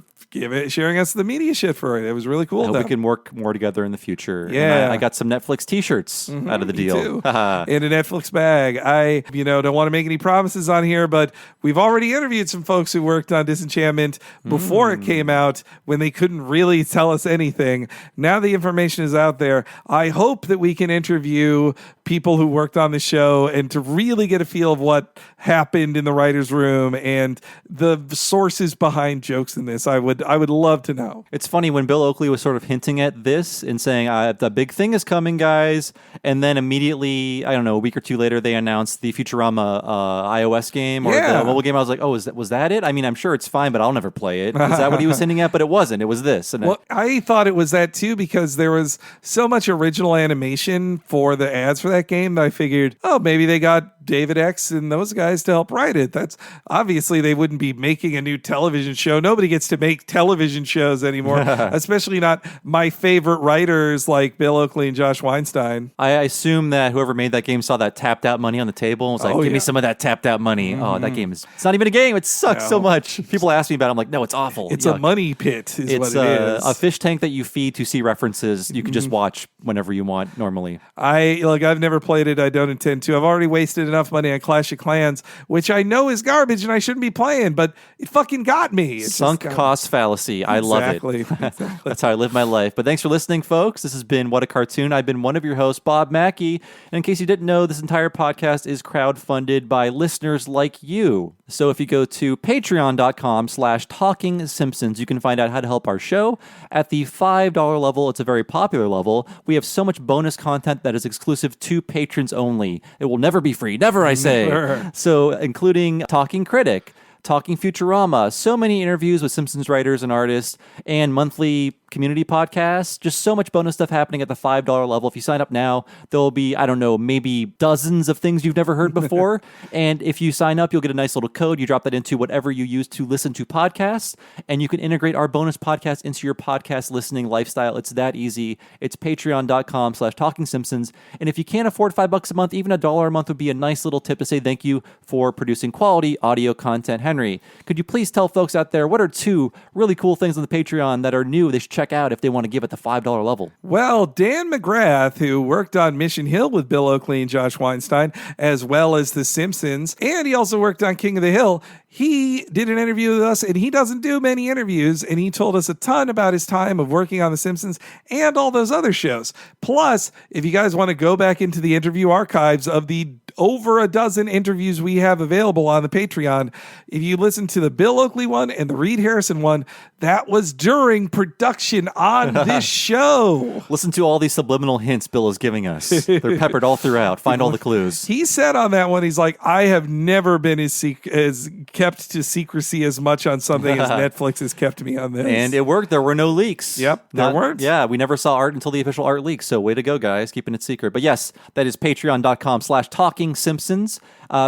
sharing us the media shit for it. It was really cool. I hope we can work more together in the future. Yeah. And I got some Netflix t-shirts out of the deal. Too. In a Netflix bag. I don't want to make any promises on here, but we've already interviewed some folks who worked on Disenchantment before it came out, when they couldn't really tell us anything. Now the information is out there. I hope that we can interview people who worked on the show and to really get a feel of what happened in the writer's room and the sources behind jokes in this. I would love to know. It's funny when Bill Oakley was sort of hinting at this and saying, the big thing is coming, guys. And then immediately, I don't know, a week or 2 later, they announced the Futurama iOS game or the mobile game. I was like, oh, was that it? I mean, I'm sure it's fine, but I'll never play it. Is that what he was hinting at? But it wasn't. It was this. And I thought it was that too, because there was so much original animation for the ads for that game that I figured, oh, maybe they got David X and those guys to help write it. That's obviously they wouldn't be making a new television show. Nobody gets to make television shows anymore, especially not my favorite writers like Bill Oakley and Josh Weinstein. I assume that whoever made that game saw that tapped out money on the table and was like, give me some of that tapped out money. Oh, that game it's not even a game. It sucks so much. People ask me about it. I'm like, no, it's awful. It's a money pit is what it is. A fish tank that you feed to see references. You can just watch whenever you want normally. I've never played it. I don't intend to. I've already wasted enough money on Clash of Clans, which I know is garbage and I shouldn't be playing, but it fucking got me. It's sunk cost fallacy. I love it. Exactly. That's how I live my life. But thanks for listening, folks. This has been What a Cartoon. I've been one of your hosts, Bob Mackey. And in case you didn't know, this entire podcast is crowdfunded by listeners like you. So if you go to patreon.com/Talking Simpsons, you can find out how to help our show. At the $5 level, it's a very popular level. We have so much bonus content that is exclusive to patrons only. It will never be free. Never, I say. Never. So including Talking Critic, Talking Futurama, so many interviews with Simpsons writers and artists, and monthly community podcasts. Just so much bonus stuff happening at the $5 level. If you sign up now, there'll be, I don't know, maybe dozens of things you've never heard before. And if you sign up, you'll get a nice little code. You drop that into whatever you use to listen to podcasts, and you can integrate our bonus podcast into your podcast listening lifestyle. It's that easy. It's patreon.com/Talking Simpsons. And if you can't afford $5 a month, even $1 a month would be a nice little tip to say thank you for producing quality audio content. Henry, could you please tell folks out there what are 2 really cool things on the Patreon that are new they should check out if they want to give at the $5 level? Well, Dan McGrath, who worked on Mission Hill with Bill Oakley and Josh Weinstein, as well as The Simpsons, and he also worked on King of the Hill, he did an interview with us, and he doesn't do many interviews, and he told us a ton about his time of working on The Simpsons and all those other shows. Plus, if you guys want to go back into the interview archives of the over a dozen interviews we have available on the Patreon, if you listen to the Bill Oakley one and the Reed Harrison one, that was during production on this show. Listen to all these subliminal hints Bill is giving us. They're peppered all throughout. Find all the clues. He said on that one, he's like, I have never been as kept to secrecy as much on something as Netflix has kept me on this. And it worked. There were no leaks. Yep, there weren't. Yeah, we never saw art until the official art leak. So way to go, guys, keeping it secret. But yes, that is patreon.com/TalkingSimpsons.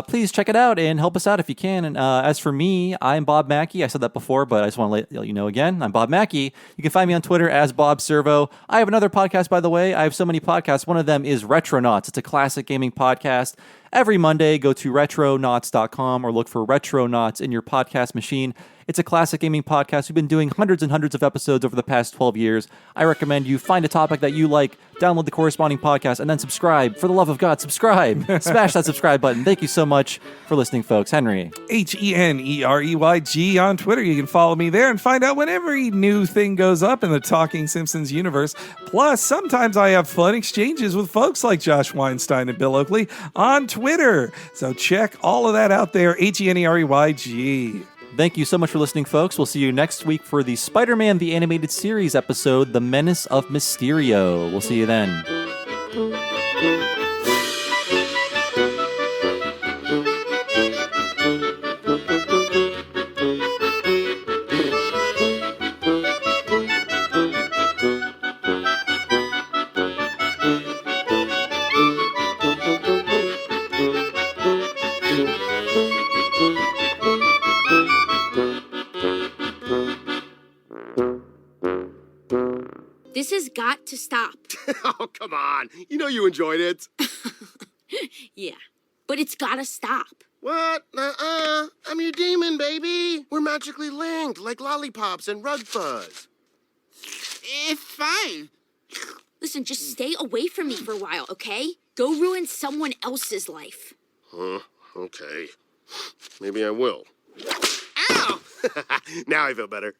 Please check it out and help us out if you can. And as for me, I'm Bob Mackey. I said that before, but I just want to let you know again. I'm Bob Mackey. You can find me on Twitter as Bob Servo. I have another podcast, by the way. I have so many podcasts. One of them is Retronauts. It's a classic gaming podcast. Every Monday, go to retronauts.com or look for Retronauts in your podcast machine. It's a classic gaming podcast. We've been doing hundreds and hundreds of episodes over the past 12 years. I recommend you find a topic that you like, download the corresponding podcast, and then subscribe. For the love of God, subscribe. Smash that subscribe button. Thank you so much for listening, folks. Henry. HENEREYG on Twitter. You can follow me there and find out when every new thing goes up in the Talking Simpsons universe. Plus, sometimes I have fun exchanges with folks like Josh Weinstein and Bill Oakley on Twitter. So check all of that out there. HENEREYG. Thank you so much for listening, folks. We'll see you next week for the Spider-Man the Animated Series episode, The Menace of Mysterio. We'll see you then. This has got to stop. Oh, come on. You know you enjoyed it. Yeah, but it's gotta stop. What? I'm your demon, baby. We're magically linked, like lollipops and rug fuzz. It's fine. Listen, just stay away from me for a while, okay? Go ruin someone else's life. Huh? Okay. Maybe I will. Ow! Now I feel better.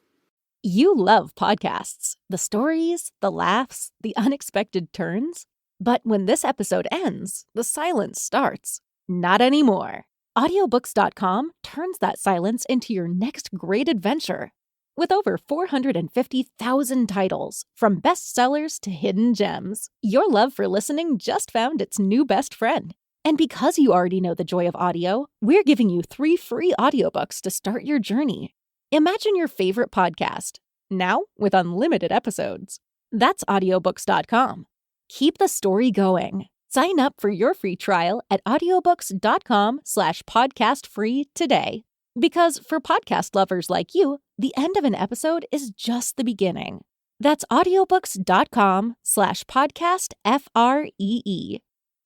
You love podcasts, the stories, the laughs, the unexpected turns. But when this episode ends, the silence starts. Not anymore. Audiobooks.com turns that silence into your next great adventure. With over 450,000 titles, from bestsellers to hidden gems, your love for listening just found its new best friend. And because you already know the joy of audio, we're giving you 3 free audiobooks to start your journey. Imagine your favorite podcast, now with unlimited episodes. That's audiobooks.com. Keep the story going. Sign up for your free trial at audiobooks.com/podcastfree today. Because for podcast lovers like you, the end of an episode is just the beginning. That's audiobooks.com/podcastfree.